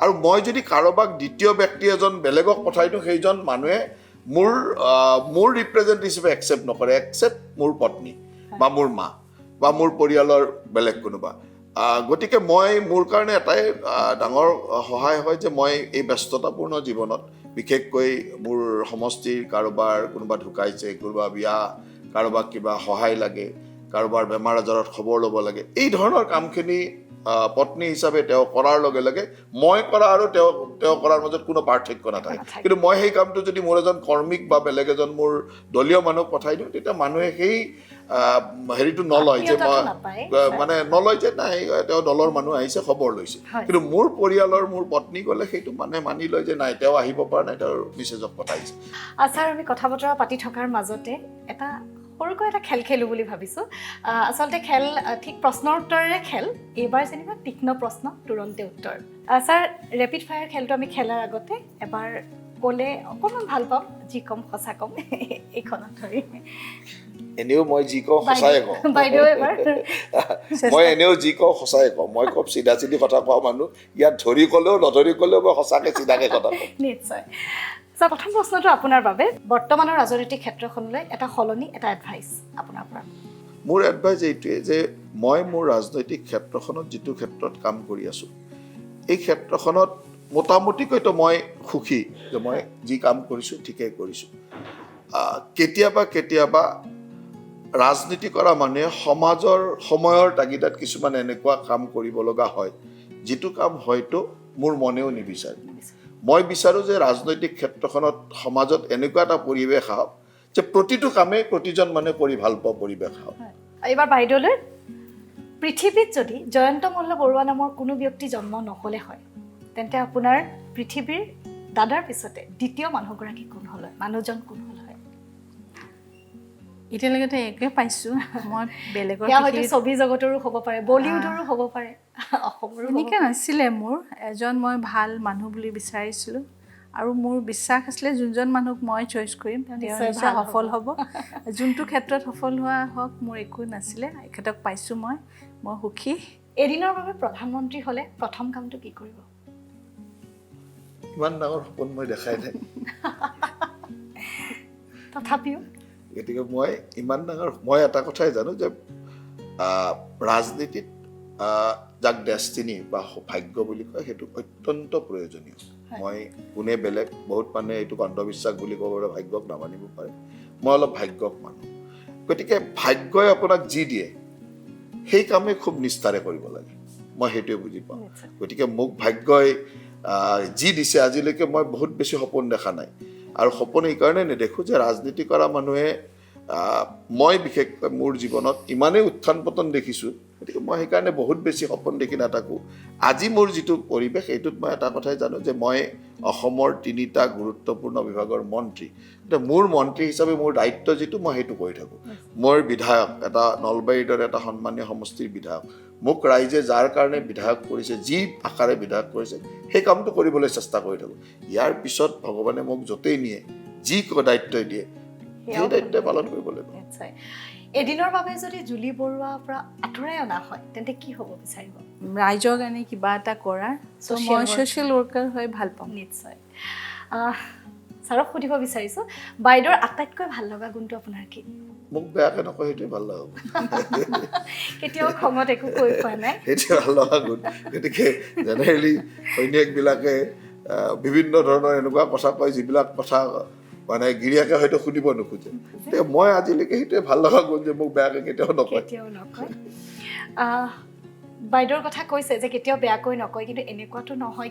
আৰু মই যদি কাৰোবাক দ্বিতীয় ব্যক্তি এজন বেলেগক পঠাই দিওঁ, সেইজন মানুহে মোৰ ৰিপ্ৰেজেণ্ট হিচাপে একচেপ্ট নকৰে, একচেপ্ট মোৰ পত্নী বা মোৰ মা বা মোৰ পৰিয়ালৰ বেলেগ কোনোবা। গতিকে মোৰ কাৰণে এটাই ডাঙৰ সহায় হয় যে মই এই ব্যস্ততাপূৰ্ণ জীৱনত, বিশেষকৈ মোৰ সমষ্টিৰ কাৰোবাৰ কোনোবা ঢুকাইছে, কোনোবা বিয়া, কাৰোবাক কিবা সহায় লাগে, কাৰোবাৰ বেমাৰ আজাৰত খবৰ ল'ব লাগে, এই ধৰণৰ কামখিনি পত্নী হিচাপে তেওঁ কৰাৰ লগে লগে মই কৰা আৰু তেওঁ কৰাৰ মাজত কোনো পাৰ্থক্য নাথাকে। কিন্তু মই সেই কামটো যদি মোৰ এজন কৰ্মীক বা বেলেগ এজন মোৰ দলীয় মানুহক পঠাই দিওঁ, তেতিয়া মানুহে সেই হেৰিটো নলয় যে নলয় যে নাই তেওঁ দলৰ মানুহ আহিছে, খবৰ লৈছে। কিন্তু মোৰ পৰিয়ালৰ মোৰ পত্নী গ'লে সেইটো মানে মানি লয় যে নাই, তেওঁ আহিব পৰা নাই, তেওঁৰ মিছেজক পঠাইছে। ছাৰ, আমি কথা বতৰা পাতি থকাৰ মাজতে এটা সৰুকৈ এটা খেল খেলোঁ বুলি ভাবিছোঁ। আচলতে খেল ঠিক প্ৰশ্নৰ উত্তৰেৰে খেল। এইবাৰ যেনিবা তীক্ষ্ণ প্ৰশ্ন, তুৰন্তে উত্তৰ। ছাৰ, ৰেপিড ফায়াৰ খেলটো আমি খেলাৰ আগতে এবাৰ ক'লে অকণমান ভাল পাম, যি ক'ম সঁচা ক'ম, এইখনত ধৰি। এনেও মই যি কওঁ সঁচাই কওঁ, বাইদেউ এবাৰ মই এনেও যি কওঁ সঁচাই কওঁ, মই খুব চিধা চিধি কথা কোৱা মানুহ। ইয়াত ধৰি ক'লেও নধৰি ক'লেও মই সঁচাকৈ চিধাকৈ কথা কওঁ। নিশ্চয়। ছাৰ, প্ৰথম প্ৰশ্নটো আপোনাৰ বাবে, বৰ্তমানৰ ৰাজনৈতিক ক্ষেত্ৰখনলৈ এটা সলনি, এটা এডভাইচ আপোনাৰ পৰা। মোৰ এডভাইচ এইটোৱে যে মই মোৰ ৰাজনৈতিক ক্ষেত্ৰখনত যিটো ক্ষেত্ৰত কাম কৰি আছোঁ, এই ক্ষেত্ৰখনত মোটামুটিকৈতো মই সুখী যে মই যি কাম কৰিছোঁ ঠিকেই কৰিছোঁ। কেতিয়াবা ৰাজনীতি কৰা মানুহে সমাজৰ সময়ৰ তাগিদাত কিছুমান এনেকুৱা কাম কৰিব লগা হয় যিটো কাম হয়তো মোৰ মনেও নিবিচাৰে মই বিচাৰোঁ যে ৰাজনৈতিক ক্ষেত্ৰখনত সমাজত এনেকুৱা এটা পৰিৱেশ হওক যে প্ৰতিটো কামেই প্ৰতিজন মানুহে কৰি ভাল পোৱা পৰিৱেশ হওক এইবাৰ বাইদেউলৈ পৃথিৱীত যদি জয়ন্ত মল্ল বৰুৱা নামৰ কোনো ব্যক্তি জন্ম নহ'লে হয় তেন্তে আপোনাৰ পৃথিৱীৰ দাদাৰ পিছতে দ্বিতীয় মানুহগৰাকী কোন হ'ল হয় মানুহজন কোন হ'ল হয় এতিয়ালৈকে একে পাইছোঁ মই বেলেগৰ সেয়া হয়তো ছবি জগতৰো হ'ব পাৰে বলিউডৰো হ'ব পাৰে অসমৰো এনেকৈ নাছিলে মোৰ এজন মই ভাল মানুহ বুলি বিচাৰিছিলোঁ আৰু মোৰ বিশ্বাস আছিলে যোনজন মানুহক মই চইচ কৰিম তেওঁ নিশ্চয় সফল হ'ব যোনটো ক্ষেত্ৰত সফল হোৱা হওক মোৰ একো নাছিলে এখেতক পাইছোঁ মই সুখী এদিনৰ বাবে প্ৰধানমন্ত্ৰী হ'লে প্ৰথম কামটো কি কৰিব ইমান ডাঙৰ সপোন মই দেখাই নাই তথাপিও গতিকে মই এটা কথাই জানো যে ৰাজনীতিত যাক ডেষ্টিনি বা ভাগ্য বুলি কয় সেইটো অত্যন্ত প্ৰয়োজনীয় মই কোনে বেলেগ বহুত মানুহে এইটোক অন্ধবিশ্বাস বুলি ক'ব পাৰে ভাগ্যক নামানিব পাৰে মই অলপ ভাগ্যক মানো গতিকে ভাগ্যই আপোনাক যি দিয়ে সেই কামেই খুব নিষ্ঠাৰে কৰিব লাগে মই সেইটোৱে বুজি পাওঁ গতিকে মোক ভাগ্যই যি দিছে আজিলৈকে মই বহুত বেছি সপোন দেখা নাই আৰু সপোন এইকাৰণে নেদেখোঁ যে ৰাজনীতি কৰা মানুহে মই বিশেষকৈ মোৰ জীৱনত ইমানেই উত্থান পতন দেখিছোঁ গতিকে মই সেইকাৰণে বহুত বেছি সপোন দেখি নাথাকোঁ আজি মোৰ যিটো পৰিৱেশ এইটোত মই এটা কথাই জানো যে মই অসমৰ 3টা গুৰুত্বপূৰ্ণ বিভাগৰ মন্ত্ৰী গতিকে মোৰ মন্ত্ৰী হিচাপে মোৰ দায়িত্ব যিটো মই সেইটো কৰি থাকোঁ মোৰ বিধায়ক এটা নলবাৰীৰ দৰে এটা সন্মানীয় সমষ্টিৰ বিধায়ক মোক ৰাইজে যাৰ কাৰণে বিধায়ক কৰিছে যি আকাৰে বিধায়ক কৰিছে সেই কামটো কৰিবলৈ চেষ্টা কৰি থাকোঁ ইয়াৰ পিছত ভগৱানে মোক য'তেই নিয়ে যি দায়িত্বই দিয়ে সেই দায়িত্ব পালন কৰিব লাগিব এদিনৰ বাবে যদি জুলি বৰুৱাৰ পৰা আঁতৰাই অনা হয় তেন্তে কি হ'ব বিচাৰিব ৰাইজৰ কাৰণে কিবা এটা কৰা মই ছ'চিয়েল ৱৰ্কাৰ হৈ ভাল পাওঁ নিশ্চয় ছাৰক সুধিব বিচাৰিছোঁ বাইদেউৰ আটাইতকৈ ভাল লগা গুণটো আপোনাৰ কি মোক বেয়াকৈ নকয় সেইটোৱে ভাল লগা কেতিয়াও খঙত একো কৈ পোৱা নাই সেইটোৱে ভাল লগা গুণ গতিকে জেনেৰেলি সৈনিকবিলাকে বিভিন্ন ধৰণৰ এনেকুৱা কথা কয় যিবিলাক কথা মানে গিৰিয়াকে হয়তো শুনিব নোখোজে গতিকে মই আজিলৈকে সেইটোৱে ভাল লগা গুণ যে মোক বেয়াকৈ কেতিয়াও নকয় বাইদেউৰ কথা কৈছে যে কেতিয়াও বেয়াকৈ নকয় কিন্তু এনেকুৱাতো নহয়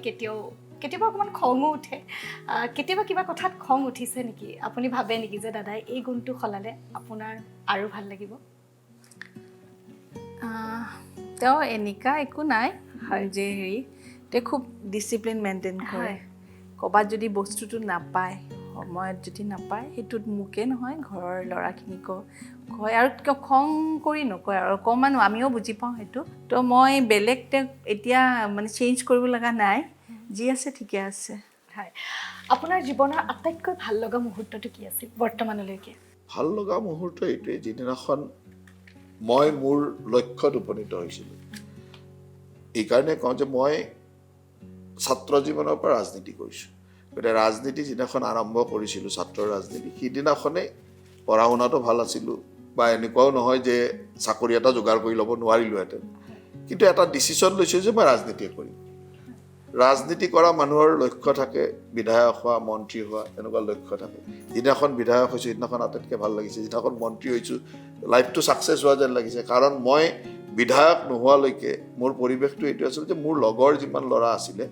কেতিয়াবা অকণমান খঙো উঠে কেতিয়াবা কিবা কথাত খং উঠিছে নেকি আপুনি ভাবে নেকি যে দাদাই এই গুণটো সলালে আপোনাৰ আৰু ভাল লাগিব তেওঁ এনেকুৱা একো নাই যে তেওঁ খুব ডিচিপ্লিন মেইনটেইন কৰে ক'ৰবাত যদি বস্তুটো নাপায় সময়ত যদি নাপায় সেইটোত মোকে নহয় ঘৰৰ ল'ৰাখিনিক কয় আৰু খং কৰি নকয় আৰু অকণমান আমিও বুজি পাওঁ সেইটো তো মই বেলেগ তেওঁক এতিয়া মানে চেঞ্জ কৰিব লগা নাই যি আছে ঠিকে আছে হয় আপোনাৰ জীৱনৰ আটাইতকৈ ভাল লগা মুহূৰ্তটো কি আছিল বৰ্তমানলৈকে ভাল লগা মুহূৰ্ত এইটোৱে যিদিনাখন মই মোৰ লক্ষ্যত উপনীত হৈছিলোঁ এইকাৰণে কওঁ যে মই ছাত্ৰ জীৱনৰ পৰা ৰাজনীতি কৰিছোঁ গতিকে ৰাজনীতি যিদিনাখন আৰম্ভ কৰিছিলোঁ ছাত্ৰৰ ৰাজনীতি সিদিনাখনেই পঢ়া শুনাটো ভাল আছিলোঁ বা এনেকুৱাও নহয় যে চাকৰি এটা যোগাৰ কৰি ল'ব নোৱাৰিলোহেঁতেন কিন্তু এটা ডিচিশ্যন লৈছোঁ যে মই ৰাজনীতিয়ে কৰিম ৰাজনীতি কৰা মানুহৰ লক্ষ্য থাকে বিধায়ক হোৱা মন্ত্ৰী হোৱা এনেকুৱা লক্ষ্য থাকে যিদিনাখন বিধায়ক হৈছোঁ সিদিনাখন আটাইতকৈ ভাল লাগিছে যিদিনাখন মন্ত্ৰী হৈছোঁ লাইফটো ছাকচেছ হোৱা যেন লাগিছে কাৰণ মই বিধায়ক নোহোৱালৈকে মোৰ পৰিৱেশটো এইটো আছিল যে মোৰ লগৰ যিমান ল'ৰা আছিলে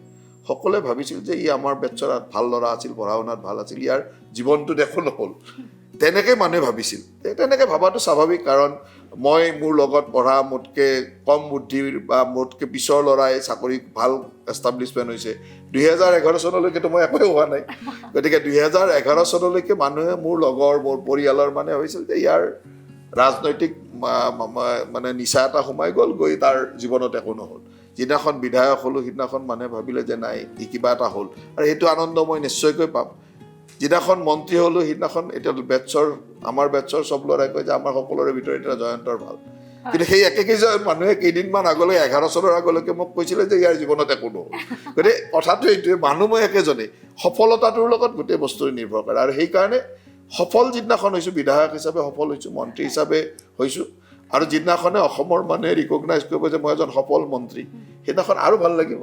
সকলোৱে ভাবিছিল যে ই আমাৰ বেটছৰ ভাল ল'ৰা আছিল পঢ়া শুনাত ভাল আছিল ইয়াৰ জীৱনটো দেখো নহ'ল তেনেকৈ মানুহে ভাবিছিল তেনেকৈ ভাবাটো স্বাভাৱিক কাৰণ মই মোৰ লগত পঢ়া মোতকৈ কম বুদ্ধিৰ বা মোতকৈ পিছৰ ল'ৰাই চাকৰি ভাল এষ্টাব্লিছমেণ্ট হৈছে 2011 চনলৈকেতো মই একোৱে হোৱা নাই গতিকে 2011 চনলৈকে মানুহে মোৰ লগৰ মোৰ পৰিয়ালৰ মানে ভাবিছিল যে ইয়াৰ ৰাজনৈতিক মানে নিচা এটা সোমাই গৈ তাৰ জীৱনত একো নহ'ল যিদিনাখন বিধায়ক হ'লোঁ সিদিনাখন মানুহে ভাবিলে যে নাই ই কিবা এটা হ'ল আৰু সেইটো আনন্দ মই নিশ্চয়কৈ পাম যিদিনাখন মন্ত্ৰী হ'লোঁ সিদিনাখন এতিয়া আমাৰ বেটছৰ চব ল'ৰাই কয় যে আমাৰ সকলোৰে ভিতৰত এতিয়া জয়ন্তৰ ভাল কিন্তু সেই একেকেইজন মানুহে কেইদিনমান আগলৈ 11 চনৰ আগলৈকে মোক কৈছিলে যে ইয়াৰ জীৱনত একো নহ'ল গতিকে কথাটো এইটোৱে মানুহ মই একেজনেই সফলতাটোৰ লগত গোটেই বস্তুটো নিৰ্ভৰ কৰে আৰু সেইকাৰণে সফল যিদিনাখন হৈছোঁ বিধায়ক হিচাপে সফল হৈছোঁ মন্ত্ৰী হিচাপে হৈছোঁ আৰু যিদিনাখনে অসমৰ মানুহে ৰিকগনাইজ কৰিব যে মই এজন সফল মন্ত্ৰী, সেইদিনাখন আৰু ভাল লাগিব।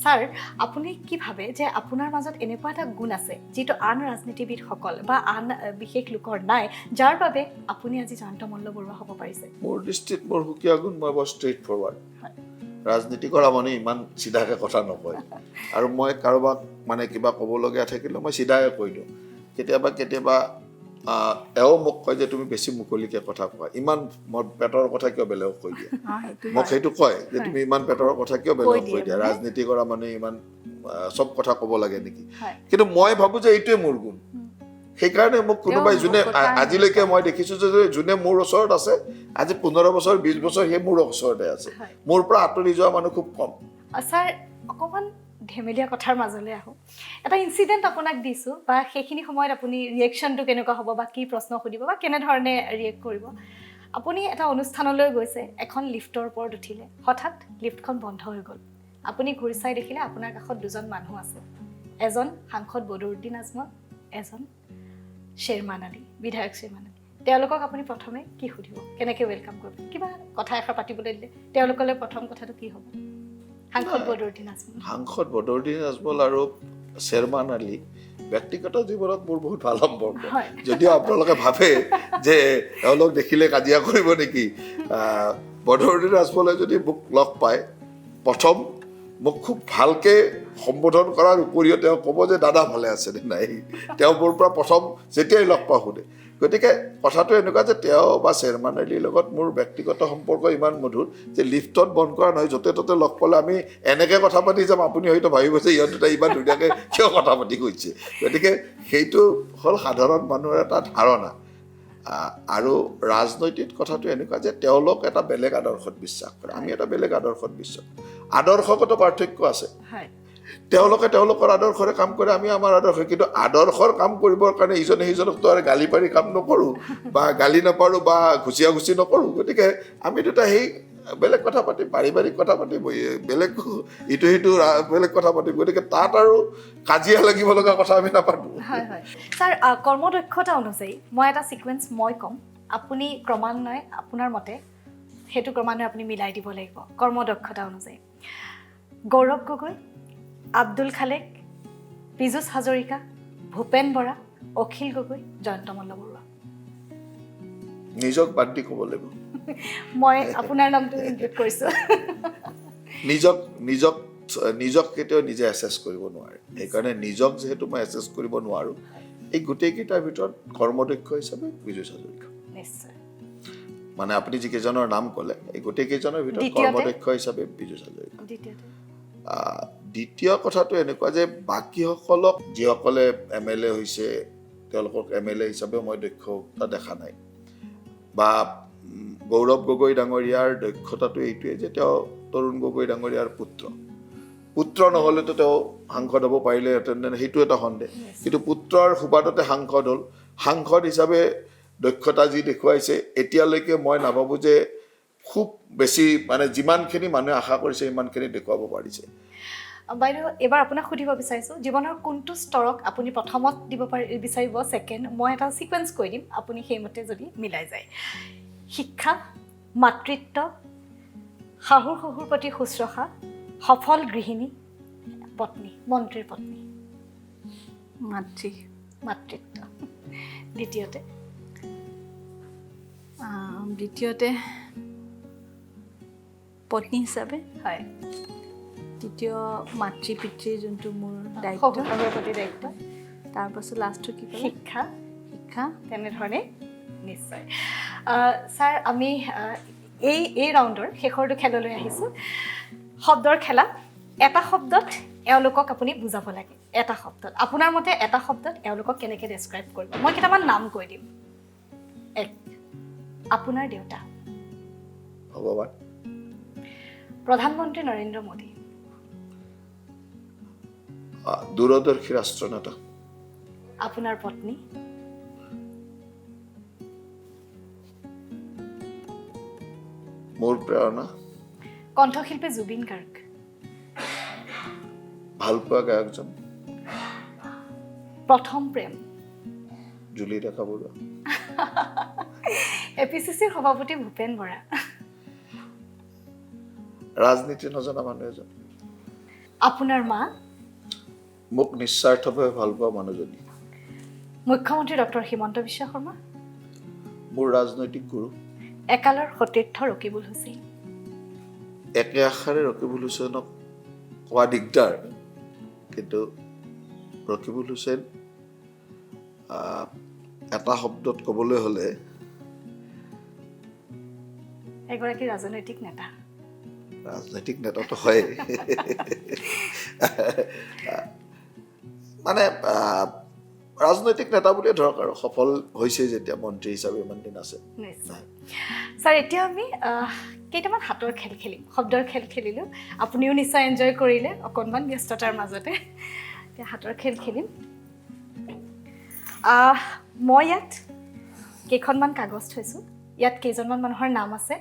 ছাৰ, আপুনি কি ভাবে যে আপোনাৰ মাজত এনেকুৱা এটা গুণ আছে যিটো আন ৰাজনীতিবিদসকল বা আন বিশেষ লোকৰ নাই, যাৰ বাবে আপুনি আজি জয়ন্ত মল্লবৰুৱা হ'ব পাৰিছে? মোৰ দৃষ্টিত মোৰ সুকীয়া গুণ, মই বৰ ষ্ট্ৰেইট ফৰৱাৰ্ড। ৰাজনীতি কৰা মানে ইমান চিধাকৈ কথা নকয়, আৰু মই কাৰোবাক মানে কিবা ক'বলগীয়া থাকিলেও মই চিধাই কৈ দিওঁ। কেতিয়াবা এওঁ মোক কয় যে তুমি বেছি মুকলিকৈ কথা কোৱা, ইমান মোৰ পেটৰ কথা কিয় বেলেগক কৈ দিয়া, মোক সেইটো কয় যে তুমি ইমান পেটৰ কথা কিয় বেলেগক কৈ দিয়া, ৰাজনীতি কৰা মানুহে ইমান চব কথা ক'ব লাগে নেকি? কিন্তু মই ভাবোঁ যে এইটোৱে মোৰ গুণ। সেইকাৰণে মোক কোনোবাই যোনে আজিলৈকে মই দেখিছোঁ যে যোনে মোৰ ওচৰত আছে, আজি 15 বছৰ 20 বছৰ সেই মোৰ ওচৰতে আছে। মোৰ পৰা আঁতৰি যোৱা মানুহ খুব কম। ছাৰ, অকণমান ধেমেলীয়া কথাৰ মাজলৈ আহোঁ। এটা ইনচিডেণ্ট আপোনাক দিছোঁ, বা সেইখিনি সময়ত আপুনি ৰিয়েকশ্যনটো কেনেকুৱা হ'ব, বা কি প্ৰশ্ন সুধিব, বা কেনেধৰণে ৰিয়েক্ট কৰিব। আপুনি এটা অনুষ্ঠানলৈ গৈছে, এখন লিফ্টৰ ওপৰত উঠিলে, হঠাৎ লিফ্টখন বন্ধ হৈ গ'ল। আপুনি ঘূৰি চাই দেখিলে আপোনাৰ কাষত দুজন মানুহ আছে, এজন সাংসদ বদৰুদ্দিন আজমল, এজন শ্বেৰমান আলী, বিধায়ক শ্বেৰমান আলী। তেওঁলোকক আপুনি প্ৰথমে কি সুধিব, কেনেকৈ ৱেলকাম কৰিব? কিবা কথা এষাৰ পাতিবলৈ দিলে তেওঁলোকলৈ প্ৰথম কথাটো কি হ'ব? সাংসদ বদৰুদ্দিন আজমল আৰু শ্বেৰমান আলী ব্যক্তিগত জীৱনত মোৰ বহুত ভাল সম্পৰ্ক, যদিও আপোনালোকে ভাবে যে এওঁলোক দেখিলে কাজিয়া কৰিব নেকি। বদৰুদ্দিন আজমলে যদি মোক লগ পায়, প্ৰথম মোক খুব ভালকৈ সম্বোধন কৰাৰ উপৰিও তেওঁ ক'ব যে দাদা ভালে আছে নে নাই। তেওঁ মোৰ পৰা প্ৰথম যেতিয়াই লগ পাওঁ সোধে। গতিকে কথাটো এনেকুৱা যে তেওঁ বা শ্বেৰমান আলীৰ লগত মোৰ ব্যক্তিগত সম্পৰ্ক ইমান মধুৰ যে লিফ্টত বন্ধ কৰা নহয়, য'তে ত'তে লগ পালে আমি এনেকৈ কথা পাতি যাম, আপুনি হয়তো ভাবিব যে ইহঁত দুটা ইমান ধুনীয়াকৈ কিয় কথা পাতি গৈছে। গতিকে সেইটো হ'ল সাধাৰণ মানুহৰ এটা ধাৰণা। আৰু ৰাজনৈতিক কথাটো এনেকুৱা যে তেওঁলোক এটা বেলেগ আদৰ্শত বিশ্বাস কৰে, আমি এটা বেলেগ আদৰ্শত বিশ্বাস। আদৰ্শগত পাৰ্থক্য আছে। তেওঁলোকে তেওঁলোকৰ আদৰ্শৰে কাম কৰে, আমি আমাৰ আদৰ্শ। কিন্তু আদৰ্শৰ কাম কৰিবৰ কাৰণে ইজনে সিজনকতো আৰু গালি পাৰি কাম নকৰোঁ, বা গালি নাপাৰোঁ, বা ঘুচিয়াঘুচি নকৰোঁ। গতিকে আমি দুটা সেই বেলেগ কথা পাতিম, পাৰিবাৰিক কথা পাতিম, বেলেগ ইটো সিটো বেলেগ কথা পাতিম। গতিকে তাত আৰু কাজিয়া লাগিব লগা কথা আমি নাপাতোঁ। হয় হয় ছাৰ, কৰ্মদক্ষতা অনুযায়ী মই এটা ছিকুৱেঞ্চ মই ক'ম, আপুনি ক্ৰমান্বয়ে আপোনাৰ মতে সেইটো ক্ৰমান্বয়ে আপুনি মিলাই দিব লাগিব। কৰ্মদক্ষতা অনুযায়ী গৌৰৱ গগৈ, আব্দুল খালেক, পীযুষ হাজৰিকা, ভূপেন বৰা, অখিল গগৈ, জয়ন্ত মল্লবৰুৱা। নিজক বাদ দি ক'ব লাগিব। মই আপোনাৰ নামটো ইনক্লুড কৰিছোঁ। নিজক কেতিয়াও নিজে এছেছ কৰিব নোৱাৰে। সেইকাৰণে নিজক যিহেতু মই এছেছ কৰিব নোৱাৰোঁ, এই গোটেইকেইটাৰ ভিতৰত কৰ্মদক্ষ হিচাপে পীযুষ হাজৰিকা। নিশ্চয়। মানে আপুনি যিকেইজনৰ নাম ক'লে, এই গোটেইকেইজনৰ ভিতৰত কৰ্মদক্ষ হিচাপে পীযুষ হাজৰিকা। দ্বিতীয় কথাটো এনেকুৱা যে বাকীসকলক, যিসকলে MLA হৈছে, তেওঁলোকক MLA হিচাপে মই দক্ষতা দেখা নাই। বা গৌৰৱ গগৈ ডাঙৰীয়াৰ দক্ষতাটো এইটোৱে যে তেওঁ তৰুণ গগৈ ডাঙৰীয়াৰ পুত্ৰ নহ'লেতো তেওঁ সাংসদ হ'ব পাৰিলেহেঁতেন, সেইটো এটা সন্দেহ। কিন্তু পুত্ৰৰ সুবাদতে সাংসদ হ'ল। সাংসদ হিচাপে দক্ষতা যি দেখুৱাইছে, এতিয়ালৈকে মই নাভাবোঁ যে খুব বেছি, মানে যিমানখিনি মানুহে আশা কৰিছে সিমানখিনি দেখুৱাব পাৰিছে। বাইদেউ, এইবাৰ আপোনাক সুধিব বিচাৰিছোঁ, জীৱনৰ কোনটো স্তৰক আপুনি প্ৰথমত দিব বিচাৰিব, ছেকেণ্ড? মই এটা ছিকুৱেঞ্চ কৈ দিম, আপুনি সেইমতে যদি মিলাই যায়। শিক্ষা, মাতৃত্ব, শাহুৰ শহুৰ প্ৰতি শুশ্ৰূষা, সফল গৃহিণী, পত্নী, মন্ত্ৰীৰ পত্নী। মাতৃত্ব। দ্বিতীয়তে পত্নী হিচাপে, হয়। তৃতীয় মাতৃ পিতৃৰ যোনটো মোৰ শহুৰ শাহুৰ প্ৰতি দায়িত্ব। তাৰপাছত লাষ্টটো কি ক'লে? শিক্ষা, তেনেধৰণে। নিশ্চয়। ছাৰ, আমি এই ৰাউণ্ডৰ শেষৰটো খেললৈ আহিছোঁ। শব্দৰ খেলা। এটা শব্দত এওঁলোকক আপুনি বুজাব লাগে। এটা শব্দত, আপোনাৰ মতে এটা শব্দত এওঁলোকক কেনেকৈ ডেছক্ৰাইব কৰিব? মই কেইটামান নাম কৈ দিম। 1, আপোনাৰ দেউতা। ভগৱান। প্ৰধানমন্ত্ৰী নৰেন্দ্ৰ মোদী। দূৰদৰ্শী ৰাষ্ট্ৰনেতা। আপোনাৰ পত্নী। মোৰ প্ৰেৰণা। কণ্ঠশিল্পী জুবিন গাৰ্গ। ভালপোৱা গায়কজন। প্ৰথম প্ৰেম। জুলি ডেকা বৰুৱা। এপিচিচিৰ সভাপতি ভূপেন বৰা। ৰাজনীতি নজনা মানুহ এজন। আপোনাৰ মা? মোক নিস্বাৰ্থভাৱে ভাল পোৱা মানুহজনী। মুখ্যমন্ত্ৰী ডক্টৰ হিমন্ত বিশ্ব শৰ্মা। মোৰ ৰাজনৈতিক গুৰু। একালৰ সতীৰ্থ ৰকিবুল হুছেইন। একে আশাৰে ৰকিবুল হুছেইনক কোৱা দিগদাৰ, কিন্তু ৰকিবুল হুছেইন এটা শব্দত ক'বলৈ হ'লে এগৰাকী ৰাজনৈতিক নেতা। ৰাজনৈতিক নেতাটো হয়, মানে ৰাজনৈতিক নেতা বুলিয়ে ধৰক আৰু সফল হৈছে যেতিয়া মন্ত্ৰী হিচাপে ইমান দিন আছে। নিশ্চয় ছাৰ, এতিয়া আমি কেইটামান হাতৰ খেল খেলিম, শব্দৰ খেল খেলিলোঁ। আপুনিও নিশ্চয় এনজয় কৰিলে অকণমান ব্যস্ততাৰ মাজতে। এতিয়া হাতৰ খেল খেলিম। মই ইয়াত কেইখনমান কাগজ থৈছোঁ, ইয়াত কেইজনমান মানুহৰ নাম আছে।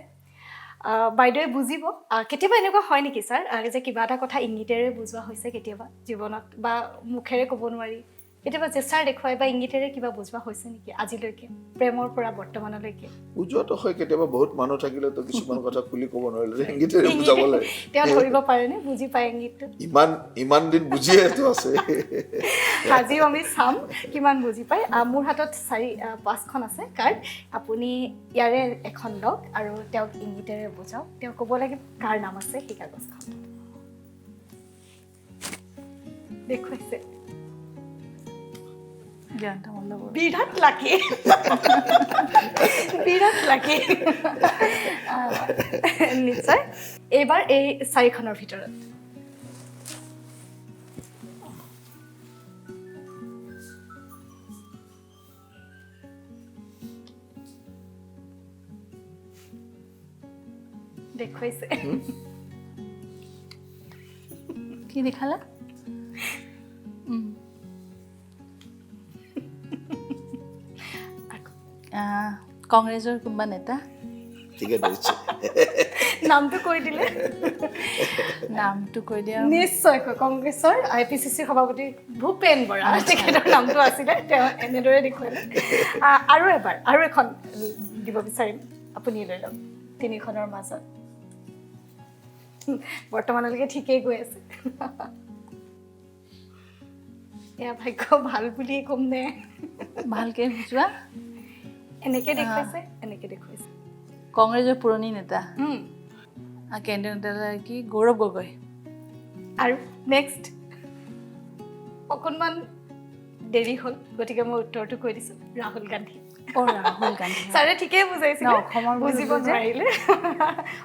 বাইদেৱে বুজিব। কেতিয়াবা এনেকুৱা হয় নেকি ছাৰ যে কিবা এটা কথা ইংগিতেৰে বুজোৱা হৈছে কেতিয়াবা জীৱনত, বা মুখেৰে ক'ব নোৱাৰি, কেতিয়াবা জেচাৰ দেখুৱাই বা ইংগিতেৰে কিবা বুজোৱা হৈছে নেকি আজিলৈকে, প্ৰেমৰ পৰা বৰ্তমানলৈকে? বুজোৱাটো হয় কেতিয়াবা, বহুত মানুহ থাকিলেতো কিছুমান কথা খুলি ক'ব নোৱাৰিলে ইংগিতেৰে বুজাব লাগে। তেওঁ ধৰিব পাৰেনে, বুজি পায় ইংগিতটো? ইমান দিন বুজিয়েতো আছে। আজিও আমি চাম কিমান বুজি পায়। মোৰ হাতত 4-5খন আছে কাৰ্ড। আপুনি ইয়াৰে এখন লওক আৰু তেওঁক ইংগিতেৰে বুজাওক। তেওঁ ক'ব লাগে কাৰ নাম আছে সেই কাগজখন। দেখুৱাইছে জয়ন্ত মল্ল বৰুৱা। বিৰাট লাকি, বিৰাট লাকি। নিশ্চয়। এইবাৰ এই 4খনৰ ভিতৰত দেখুৱাইছে। কি দেখালা? কংগ্ৰেছৰ কোনোবা নেতা? ঠিকে ধৰিছে। নামটো কৈ দিলে। নামটো কৈ দিয়া। নিশ্চয়কৈ কংগ্ৰেছৰ এপিচিচিৰ সভাপতি ভূপেন বৰা, তেখেতৰ নামটো আছিলে। তেওঁ এনেদৰে দেখুৱালে। আৰু এখন দিব বিচাৰিম, আপুনি লৈ লওক 3খনৰ মাজত। বৰ্তমানলৈকে ঠিকেই গৈ আছে। এয়া ভাগ্য ভাল বুলিয়ে ক'ম নে? ভালকৈ বুজোৱা। এনেকৈ দেখুৱাইছে, এনেকৈ দেখুৱাইছে। কংগ্ৰেছৰ পুৰণি নেতা, কেন্দ্ৰীয় নেতা কি? গৌৰৱ গগৈ। আৰু নেক্সট অকণমান দেৰি হ'ল, গতিকে মই উত্তৰটো কৈ দিছোঁ, ৰাহুল গান্ধী। ৰাহুল গান্ধী। ছাৰে ঠিকেই বুজাইছে, অসমৰ বুজিব নোৱাৰিলে।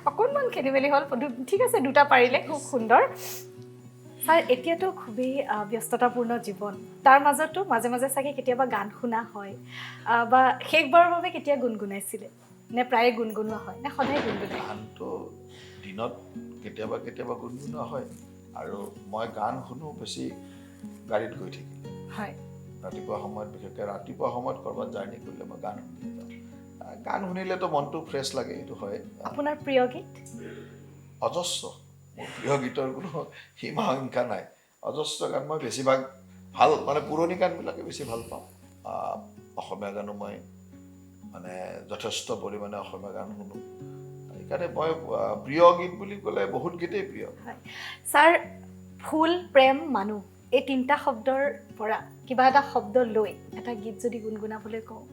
অকণমান খেলি মেলি হ'ল। ঠিক আছে, 2টা পাৰিলে, খুব সুন্দৰ। ছাৰ, এতিয়াতো খুবেই ব্যস্ততাপূৰ্ণ জীৱন, তাৰ মাজতো মাজে মাজে চাগে কেতিয়াবা গান শুনা হয়, বা শেষবাৰৰ বাবে কেতিয়া গুণগুণাইছিলে? নে প্ৰায়ে গুণগুণোৱা হয়, নে সদায় গুণগুণায়? গানটো দিনত কেতিয়াবা কেতিয়াবা গুণগুণোৱা হয়, আৰু মই গান শুনো বেছি গাড়ীত গৈ থাকিলে। হয়। ৰাতিপুৱা সময়ত, বিশেষকৈ ৰাতিপুৱা সময়ত ক'ৰবাত জাৰ্ণি কৰিলে মই গান শুনি যাওঁ। গান শুনিলেতো মনটো ফ্ৰেছ লাগে, এইটো হয়। আপোনাৰ প্ৰিয় গীত? অজস্ৰ। মোৰ প্ৰিয় গীতৰ কোনো সীমা সংখ্যা নাই। অজস্ৰ গান। মই বেছিভাগ ভাল, মানে পুৰণি গানবিলাকে বেছি ভাল পাওঁ। অসমীয়া গানো মই মানে যথেষ্ট পৰিমাণে অসমীয়া গান শুনো। সেইকাৰণে মই প্ৰিয় গীত বুলি ক'লে বহুত গীতেই প্ৰিয়। হয় ছাৰ, ফুল, প্ৰেম, মানুহ, এই 3টা শব্দৰ পৰা কিবা এটা শব্দ লৈ এটা গীত যদি গুণগুণাবলৈ কওঁ,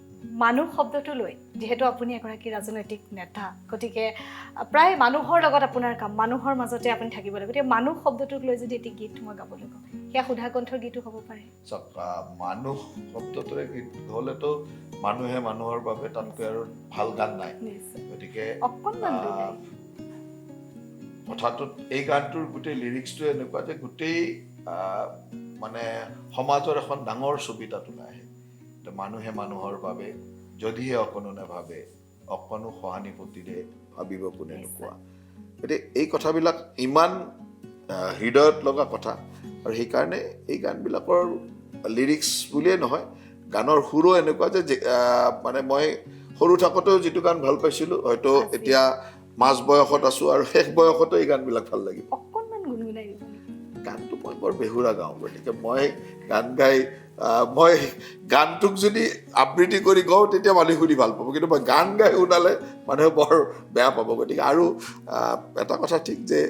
মানুহ শব্দটো লৈ, যিহেতু আপুনি এগৰাকী ৰাজনৈতিক নেতা, গতিকে প্ৰায় মানুহৰ লগত আপোনাৰ কাম, মানুহৰ মাজতে আপুনি থাকিব লাগে, গতিকে মানুহ শব্দটোক লৈ যদি এটি গীত মই গাবলৈ কওঁ, সেয়া সুধা কণ্ঠৰ গীতো হ'ব পাৰে। চাওক, মানুহ শব্দটোৰে গীত হ'লেতো মানুহে মানুহৰ বাবে, তাতকৈ আৰু ভাল গান নাই। গতিকে অকণমান কথাটোত এই গানটোৰ গোটেই লিৰিক্সটো এনেকুৱা যে গোটেই মানে সমাজৰ এখন ডাঙৰ ছবি তাত ওলাই আহে। মানুহে মানুহৰ বাবে যদিহে অকণো নাভাবে, অকণো সহানুভূতিৰে ভাবিব কোনে নোকোৱা। গতিকে এই কথাবিলাক ইমান হৃদয়ত লগা কথা, আৰু সেইকাৰণে এই গানবিলাকৰ লিৰিক্স বুলিয়ে নহয়, গানৰ সুৰো এনেকুৱা যে মানে মই সৰু থাকোঁতেও যিটো গান ভাল পাইছিলোঁ, হয়তো এতিয়া মাজ বয়সত আছোঁ আৰু শেষ বয়সতো এই গানবিলাক ভাল লাগিব। অকণমান গুণগুণাই দিব। গানটো মই বৰ বেহুৰা গাওঁ, গতিকে মই গান গাই মই গানটোক যদি আবৃত্তি কৰি গাওঁ তেতিয়া মানুহে শুনি ভাল পাব, কিন্তু মই গান গাই শুনালে মানুহে বৰ বেয়া পাব। গতিকে আৰু এটা কথা ঠিক যে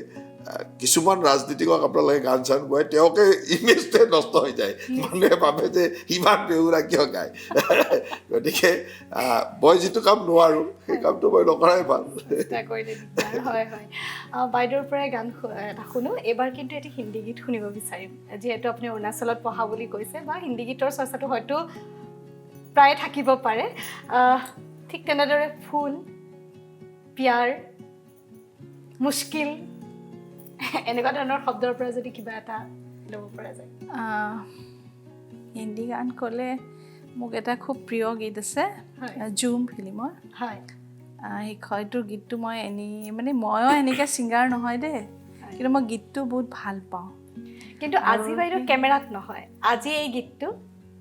কিছুমান ৰাজনীতিকক আপোনালোকে গান চান গোৱাই তেওঁকে ইমেজটোৱে নষ্ট হৈ যায়, মানুহে ভাবে যে ইমান বেহুৰা কিয় গায়। গতিকে মই যিটো কাম নোৱাৰোঁ সেই কামটো মই নকৰাই ভাল। হয় হয়, বাইদেউৰ পৰাই গান এটা শুনো। এইবাৰ কিন্তু এটি হিন্দী গীত শুনিব বিচাৰিম, যিহেতু আপুনি অৰুণাচলত পঢ়া বুলি কৈছে বা হিন্দী গীতৰ চৰ্চাটো হয়তো প্ৰায় থাকিব পাৰে। ঠিক তেনেদৰে ফুল, প্যাৰ, মুস্কিল এনেকুৱা ধৰণৰ শব্দৰ পৰা যদি কিবা এটা ল'ব পৰা যায়। হিন্দী গান ক'লে মোক এটা খুব প্ৰিয় গীত আছে, জুম ফিল্মৰ। হয়, হয়তো গীতটো মই মানে ময়ো এনেকৈ ছিংগাৰ নহয় দেই, কিন্তু মই গীতটো বহুত ভাল পাওঁ। কিন্তু আজি বাইদেউ কেমেৰাত নহয়, আজি এই গীতটো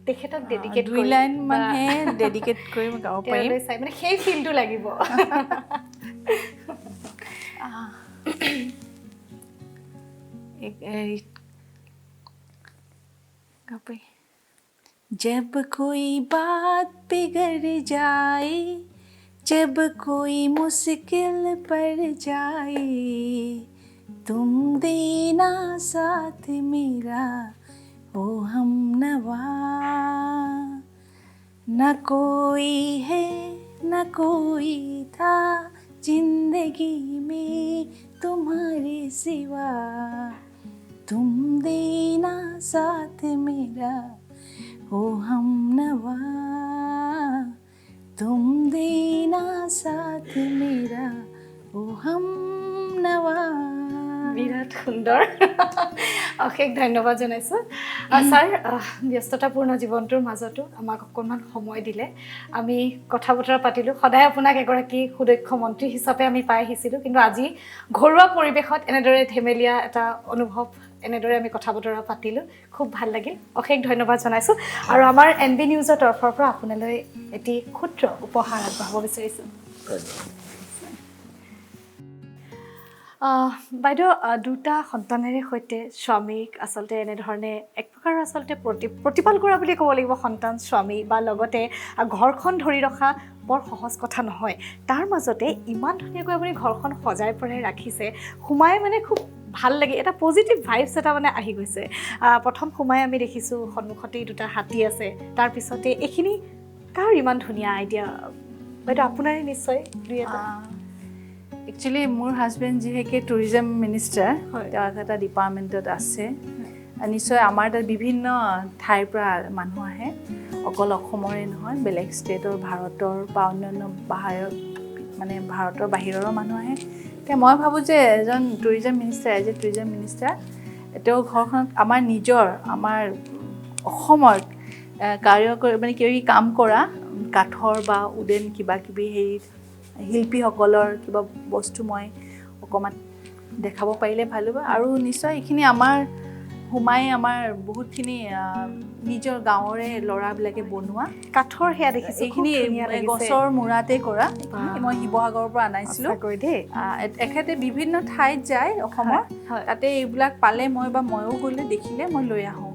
তেখেতক ডেডিকেট 2 লাইন মানহে ডেডিকেট কৰি মই গাব পাৰিম, চাই মানে সেই ফিলটো লাগিব। जब कोई बात बिगड़ जाए, जब कोई मुश्किल पड़ जाए, तुम देना साथ मेरा ओ हमनवा, न कोई है न कोई था जिंदगी में तुम्हारे सिवा, तुम देना साथ मेरा ओ हमनवा, तुम देना साथ मेरा ओ हमनवा। বিৰাট সুন্দৰ, অশেষ ধন্যবাদ জনাইছোঁ। ছাৰ, ব্যস্ততাপূৰ্ণ জীৱনটোৰ মাজতো আমাক অকণমান সময় দিলে, আমি কথা বতৰা পাতিলোঁ। সদায় আপোনাক এগৰাকী সুদক্ষ মন্ত্ৰী হিচাপে আমি পাই আহিছিলোঁ, কিন্তু আজি ঘৰুৱা পৰিৱেশত এনেদৰে ধেমেলীয়া এটা অনুভৱ, এনেদৰে আমি কথা বতৰা পাতিলোঁ, খুব ভাল লাগিল। অশেষ ধন্যবাদ জনাইছোঁ। আৰু আমাৰ NB নিউজৰ তৰফৰ পৰা আপোনালৈ এটি ক্ষুদ্ৰ উপহাৰ আগবঢ়াব বিচাৰিছোঁ। বাইদেউ, দুটা সন্তানেৰে সৈতে স্বামীক আচলতে এনেধৰণে এক প্ৰকাৰৰ আচলতে প্ৰতিপাল কৰা বুলি ক'ব লাগিব। সন্তান, স্বামী বা লগতে ঘৰখন ধৰি ৰখা বৰ সহজ কথা নহয়। তাৰ মাজতে ইমান ধুনীয়াকৈ আপুনি ঘৰখন সজাই পৰাই ৰাখিছে, সোমাই মানে খুব ভাল লাগে, এটা পজিটিভ ভাইবছ এটা মানে আহি গৈছে। প্ৰথম সোমাই আমি দেখিছোঁ সন্মুখতেই দুটা হাতী আছে, তাৰপিছতে এইখিনি কাৰ ইমান ধুনীয়া আইডিয়া বাইদেউ? আপোনাৰে নিশ্চয় দুই এটা। একচুৱেলি মোৰ হাজবেণ্ড যিহেতু টুৰিজম মিনিষ্টাৰ, হয়, তেওঁ এটা ডিপাৰ্টমেণ্টত আছে। নিশ্চয় আমাৰ তাত বিভিন্ন ঠাইৰ পৰা মানুহ আহে, অকল অসমৰে নহয়, বেলেগ ষ্টেটৰ, ভাৰতৰ বা অন্যান্য ভাৰতৰ বাহিৰৰো মানুহ আহে। এতিয়া মই ভাবোঁ যে এজন টুৰিজম মিনিষ্টাৰ, তেওঁ ঘৰখনত আমাৰ নিজৰ, আমাৰ অসমৰ কিবা কাম কৰা কাঠৰ বা উডেন কিবা কিবি শিল্পীসকলৰ কিবা বস্তু মই অকণমান দেখাব পাৰিলে ভাল হ'ব। আৰু নিশ্চয় এইখিনি আমাৰ বহুতখিনি নিজৰ গাঁৱৰে ল'ৰাবিলাকে বনোৱা কাঠৰ সেয়া দেখিছোঁ, এইখিনি গছৰ মূৰাতে কৰা, মই শিৱসাগৰৰ পৰা আনাইছিলোঁ দেই। এখেতে বিভিন্ন ঠাইত যায় অসমৰ, তাতে এইবিলাক পালে ময়ো গ'লে দেখিলে মই লৈ আহোঁ।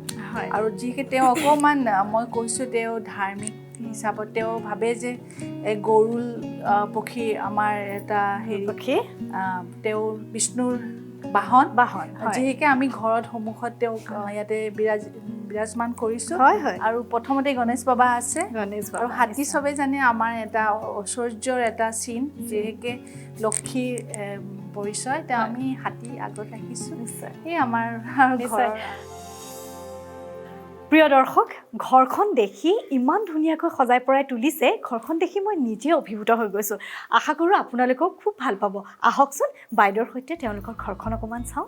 আৰু যিহেতু তেওঁ অকণমান, মই কৈছোঁ তেওঁ ধাৰ্মিক হিচাপত তেওঁ ভাবে যে গৰুল পক্ষী আমাৰ এটা পক্ষী, তেওঁ বিষ্ণুৰ বাহন, যিহেতু আমি ঘৰত সন্মুখত তেওঁক ইয়াতে বিৰাজমান কৰিছোঁ। আৰু প্ৰথমতে গণেশ বাবা আছে, আৰু হাতী চবে জানে আমাৰ এটা ঐশ্বৰ্যৰ এটা চিন, যিহেতু লক্ষীৰ পৰিচয়, তেওঁ আমি হাতী আগত ৰাখিছোঁ। সেই আমাৰ ঘৰৰ। প্ৰিয় দৰ্শক, ঘৰখন দেখি ইমান ধুনীয়াকৈ সজাই পৰাই তুলিছে, ঘৰখন দেখি মই নিজে অভিভূত হৈ গৈছোঁ। আশা কৰোঁ আপোনালোকেও খুব ভাল পাব। আহকচোন বাইদেউৰ সৈতে তেওঁলোকৰ ঘৰখন অকণমান চাওঁ।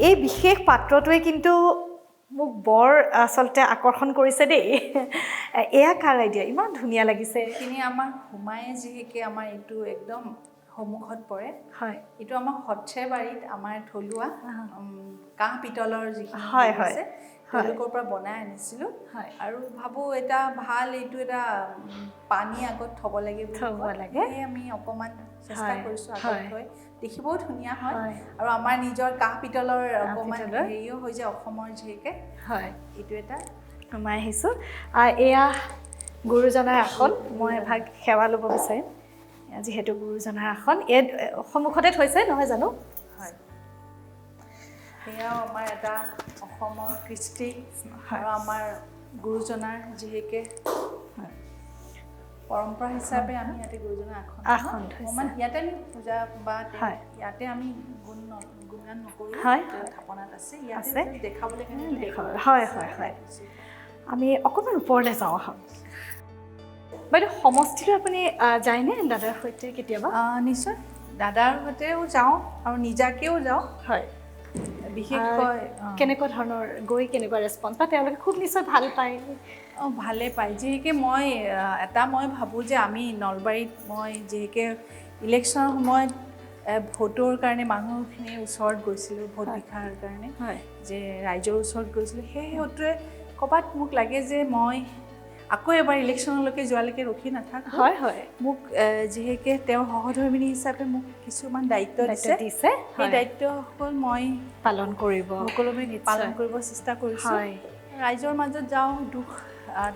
এই বিশেষ পাত্ৰটোৱে কিন্তু মোক বৰ আচলতে আকৰ্ষণ কৰিছে দেই। এয়া কাৰ আইডিয়া? ইমান ধুনীয়া লাগিছে। এইখিনি আমাৰ সোমায়ে যিহেতু আমাৰ এইটো একদম সন্মুখত পৰে। হয়, এইটো আমাৰ সৰ্থেবাৰীত আমাৰ থলুৱা কাঁহ পিতলৰ যিখিনি আছে, তেওঁলোকৰ পৰা বনাই আনিছিলোঁ হয়। আৰু ভাবোঁ এটা ভাল এইটো এটা পানী আগত থ'ব লাগে বুলি থ'ব কয়। লাগে। সেয়ে আমি অকণমান চেষ্টা হয়, কৰিছোঁ আগত হয়। থৈ দেখিবও ধুনীয়া হয় হয়। আৰু আমাৰ নিজৰ কাঁহ পিতলৰ অকণমান পিতলৰ। হেৰিও হৈ যায় অসমৰ যিহেকে হয় এইটো এটা সোমাই আহিছোঁ এয়া গুৰুজনাৰ আসন মই এভাগ সেৱা ল'ব বিচাৰিম যিহেতু গুৰুজনাৰ আসন ইয়াত সন্মুখতে থৈছে নহয় জানো হয় সেয়াও আমাৰ এটা অসমৰ কৃষ্টি হয়। আৰু আমাৰ গুৰুজনাৰ যিহেকে পৰম্পৰা হিচাপে আমি ইয়াতে গুৰুজনাৰ আসন থৈছে। অকণমান ইয়াতে আমি পূজা বা হয়। ইয়াতে আমি গুণগান নকৰোঁ হয়। থাপনাত আছে ইয়াতে আছে। just দেখাবলৈ কাৰণে হয় হয় হয় আমি অকণমান ওপৰলৈ যাওঁ আহক বাইদেউ সমষ্টিটো আপুনি যায়নে দাদাৰ সৈতে কেতিয়াবা নিশ্চয় দাদাৰ সৈতেও যাওঁ আৰু নিজাকেও যাওঁ হয় বিশেষকৈ কেনেকুৱা ধৰণৰ গৈ কেনেকুৱা ৰেছপন্স বা তেওঁলোকে খুব নিশ্চয় ভাল পায় ভালে পায় যিহেকে মই ভাবোঁ যে আমি নলবাৰীত মই যিহেকে ইলেকশ্যনৰ সময়ত ভোটৰ কাৰণে মানুহখিনিৰ ওচৰত গৈছিলোঁ ভোট বিচৰাৰ কাৰণে হয় যে ৰাইজৰ ওচৰত গৈছিলোঁ সেই সূত্ৰে ক'ৰবাত মোক লাগে যে মই আকৌ এবাৰ ইলেকশ্যনলৈকে যোৱালৈকে ৰখি নাথাকোঁ হয় হয় মোক যিহেকে তেওঁৰ সহধৰ্মিনী হিচাপে মোক কিছুমান দায়িত্ব দিছে সেই দায়িত্বসকল মই পালন কৰিব সকলোৱে পালন কৰিব চেষ্টা কৰিছোঁ হয় ৰাইজৰ মাজত যাওঁ দুখ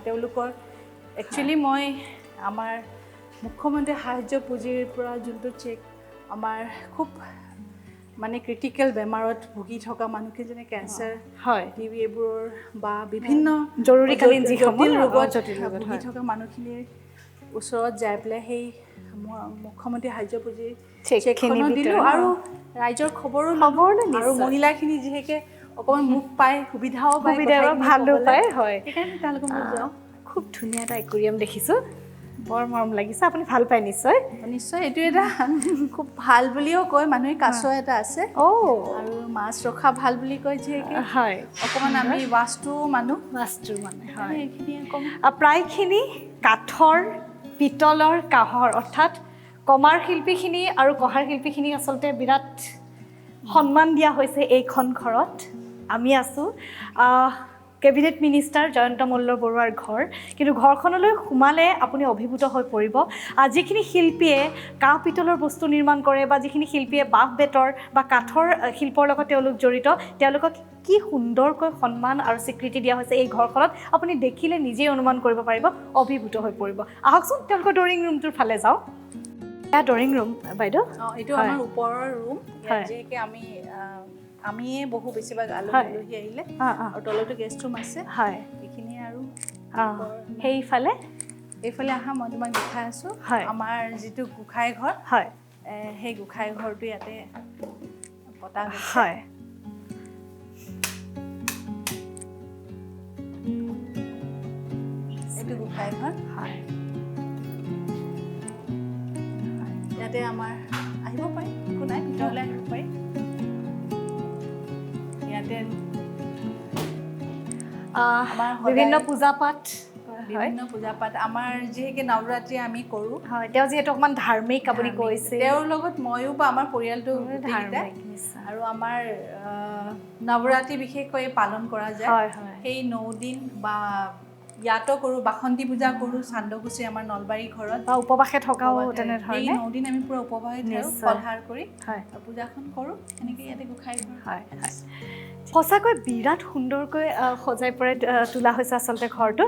তেওঁলোকৰ একচুৱেলি মই আমাৰ মুখ্যমন্ত্ৰী সাহায্য পুঁজিৰ পৰা যোনটো চেক আমাৰ খুব মানে ক্ৰিটিকেল বেমাৰত ভুগি থকা মানুহখিনি যেনে কেঞ্চাৰ হয় টিবি এইবোৰৰ বা বিভিন্ন জৰুৰীকালীন যিসমূহ জটিল ৰোগত ভুগি ভুগি থকা মানুহখিনিৰ ওচৰত যাই পেলাই সেই মুখ্যমন্ত্ৰী সাহায্য পুঁজিৰ চেকখনো দিলোঁ আৰু ৰাইজৰ খবৰো আৰু মহিলাখিনি যিহেকে অকণমান মুখ পায় সুবিধাও পায় ভালো পায় হয় সেইকাৰণে তেওঁলোকে মোক যাওঁ খুব ধুনীয়া এটা একুৰিয়াম দেখিছোঁ বৰ মৰম লাগিছে আপুনি ভাল পায় নিশ্চয় নিশ্চয় এইটো এটা খুব ভাল বুলিও কয় মানুহে কাছ এটা আছে আৰু মাছ ৰখা ভাল বুলি কয় যিহেকে হয় অকণমান আমি বাস্তুৰ মানুহ মানে হয় এইখিনি অকণমান প্ৰায়খিনি কাঠৰ পিতলৰ কাঁহৰ অৰ্থাৎ কমাৰ শিল্পীখিনি আৰু কহাৰ শিল্পীখিনি আচলতে বিৰাট সন্মান দিয়া হৈছে এইখন ঘৰত আমি আছোঁ কেবিনেট মিনিষ্টাৰ জয়ন্ত মল্ল বৰুৱাৰ ঘৰ কিন্তু ঘৰখনলৈ সোমালে আপুনি অভিভূত হৈ পৰিব যিখিনি শিল্পীয়ে কাঁহ পিতলৰ বস্তু নিৰ্মাণ কৰে বা যিখিনি শিল্পীয়ে বাঁহ বেতৰ বা কাঠৰ শিল্পৰ লগত তেওঁলোক জড়িত তেওঁলোকক কি সুন্দৰকৈ সন্মান আৰু স্বীকৃতি দিয়া হৈছে এই ঘৰখনত আপুনি দেখিলে নিজেই অনুমান কৰিব পাৰিব অভিভূত হৈ পৰিব আহকচোন তেওঁলোকৰ ড্ৰয়িং ৰুমটোৰ ফালে যাওঁ এয়া ড্ৰয়িং ৰুম বাইদেউ এইটো আমাৰ ওপৰৰ ৰুম যিহেকে আমিয়ে বহু বেছিভাগ আলহী আহিলে আৰু তলতো গেষ্ট ৰুম আছে হয় এইখিনি আৰু সেইফালে এইফালে আহা মই তোমাক দেখাই আছোঁ আমাৰ যিটো গোঁসাই ঘৰ হয় সেই গোঁসাই ঘৰটো ইয়াতে পতা গৈছে হয় এইটো গোঁসাই ঘৰ হয় ইয়াতে আমাৰ আহিব পাৰি একো নাই ভিতৰলৈ আহিব পাৰি ইয়াতে আমাৰ বিভিন্ন পূজা পাঠ বিভিন্ন পূজা পাঠ আমাৰ যিহেতু নৱৰাত্ৰি আমি কৰোঁ হয় তেওঁ যিহেতু অকণমান ধাৰ্মিক আপুনি কৈছে তেওঁৰ লগত ময়ো বা আমাৰ পৰিয়ালটো আৰু আমাৰ নৱৰাত্ৰি বিশেষকৈ পালন কৰা যায় সেই 9 দিন বা ইয়াতো কৰোঁ বাসন্তী পূজা কৰোঁ চান্দকুছি আমাৰ নলবাৰী ঘৰত বা উপবাসে থকাও তেনেধৰণে এই 9 দিন আমি পুৰা উপবাসে থাকোঁ ফলহাৰ কৰি পূজাখন কৰোঁ এনেকৈ ইয়াতে গোঁসাই ঘৰ হয় সঁচাকৈ বিৰাট সুন্দৰকৈ সজাই পৰাই তোলা হৈছে আচলতে ঘৰটো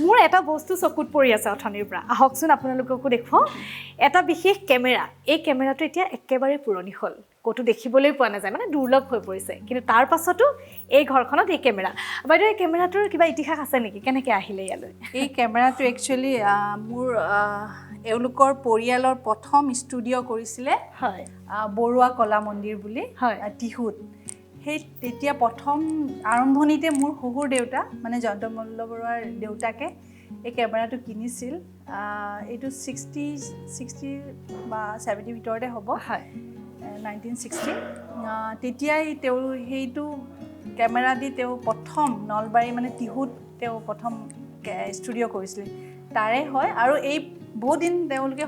মোৰ এটা বস্তু চকুত পৰি আছে অথনিৰ পৰা আহকচোন আপোনালোককো দেখুৱাওঁ এটা বিশেষ কেমেৰা এই কেমেৰাটো এতিয়া একেবাৰে পুৰণি হ'ল ক'তো দেখিবলৈ পোৱা নাযায় মানে দুৰ্লভ হৈ পৰিছে কিন্তু তাৰ পাছতো এই ঘৰখনত এই কেমেৰা বাইদেউ এই কেমেৰাটোৰ কিবা ইতিহাস আছে নেকি কেনেকৈ আহিলে ইয়ালৈ এই কেমেৰাটো একচুৱেলি মোৰ এওঁলোকৰ পৰিয়ালৰ প্ৰথম ষ্টুডিঅ' কৰিছিলে হয় বৰুৱা কলা মন্দিৰ বুলি টিহুত সেই তেতিয়া প্ৰথম আৰম্ভণিতে মোৰ শহুৰ দেউতা মানে জয়ন্ত মল্ল বৰুৱাৰ দেউতাকে এই কেমেৰাটো কিনিছিল এইটো 60 বা 70 ভিতৰতে হ'ব 1960 তেতিয়াই তেওঁ সেইটো কেমেৰা দি তেওঁ প্ৰথম নলবাৰী মানে টিহুত তেওঁ প্ৰথম ষ্টুডিঅ' কৰিছিলে তাৰে হয় আৰু এই বহুত দিন তেওঁলোকে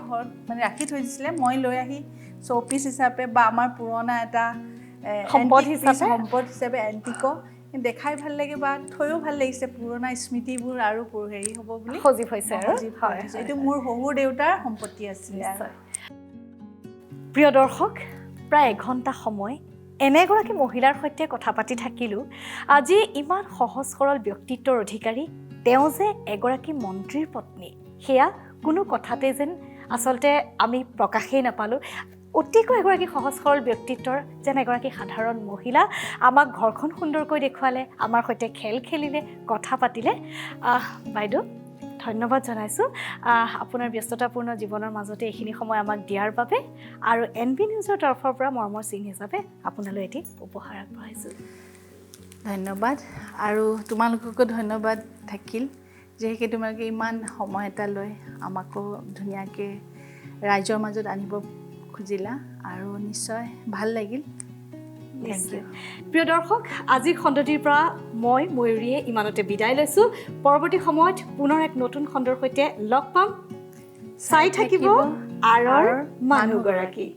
মানে ৰাখি থৈ দিছিলে মই লৈ আহি শ্ব'পিচ হিচাপে বা আমাৰ পুৰণা এটা সম্পদ হিচাপে এণ্টিক দেখাই ভাল লাগে বা থৈও ভাল লাগিছে পুৰণা স্মৃতিবোৰ আৰু হেৰি হ'ব বুলি সজীৱ হৈছে আৰু সজীৱ হৈ উঠিছে। এইটো মোৰ শহুৰ দেউতাৰ সম্পত্তি আছিলে আৰু। প্ৰিয় দৰ্শক, প্ৰায় এঘণ্টা সময় এনে এগৰাকী মহিলাৰ সৈতে কথা পাতি থাকিলোঁ। আজি ইমান সহজ সৰল ব্যক্তিত্বৰ অধিকাৰী, তেওঁ যে এগৰাকী মন্ত্ৰীৰ পত্নী, সেয়া কোনো কথাতে যেন আচলতে আমি প্ৰকাশেই নাপালোঁ। অতিকৈ এগৰাকী সহজ সৰল ব্যক্তিত্বৰ যেন এগৰাকী সাধাৰণ মহিলা আমাক ঘৰখন সুন্দৰকৈ দেখুৱালে, আমাৰ সৈতে খেল খেলিলে, কথা পাতিলে। বাইদেউ, ধন্যবাদ জনাইছোঁ আপোনাৰ ব্যস্ততাপূৰ্ণ জীৱনৰ মাজতে এইখিনি সময় আমাক দিয়াৰ বাবে, আৰু NB নিউজৰ তৰফৰ পৰা মৰমৰ চিন হিচাপে আপোনালৈ এটি উপহাৰ আগবঢ়াইছোঁ। ধন্যবাদ, আৰু তোমালোককো ধন্যবাদ থাকিল, যিহেতু তোমালোকে ইমান সময় এটা লৈ আমাকো ধুনীয়াকৈ ৰাইজৰ মাজত আনিব খুজিলা, আৰু নিশ্চয় ভাল লাগিল। প্ৰিয় দৰ্শক, আজিৰ খণ্ডটিৰ পৰা মই ময়ূৰীয়ে ইমানতে বিদায় লৈছোঁ। পৰৱৰ্তী সময়ত পুনৰ এক নতুন খণ্ডৰ সৈতে লগ পাম। চাই থাকিব আৰৰ মানুহগৰাকী।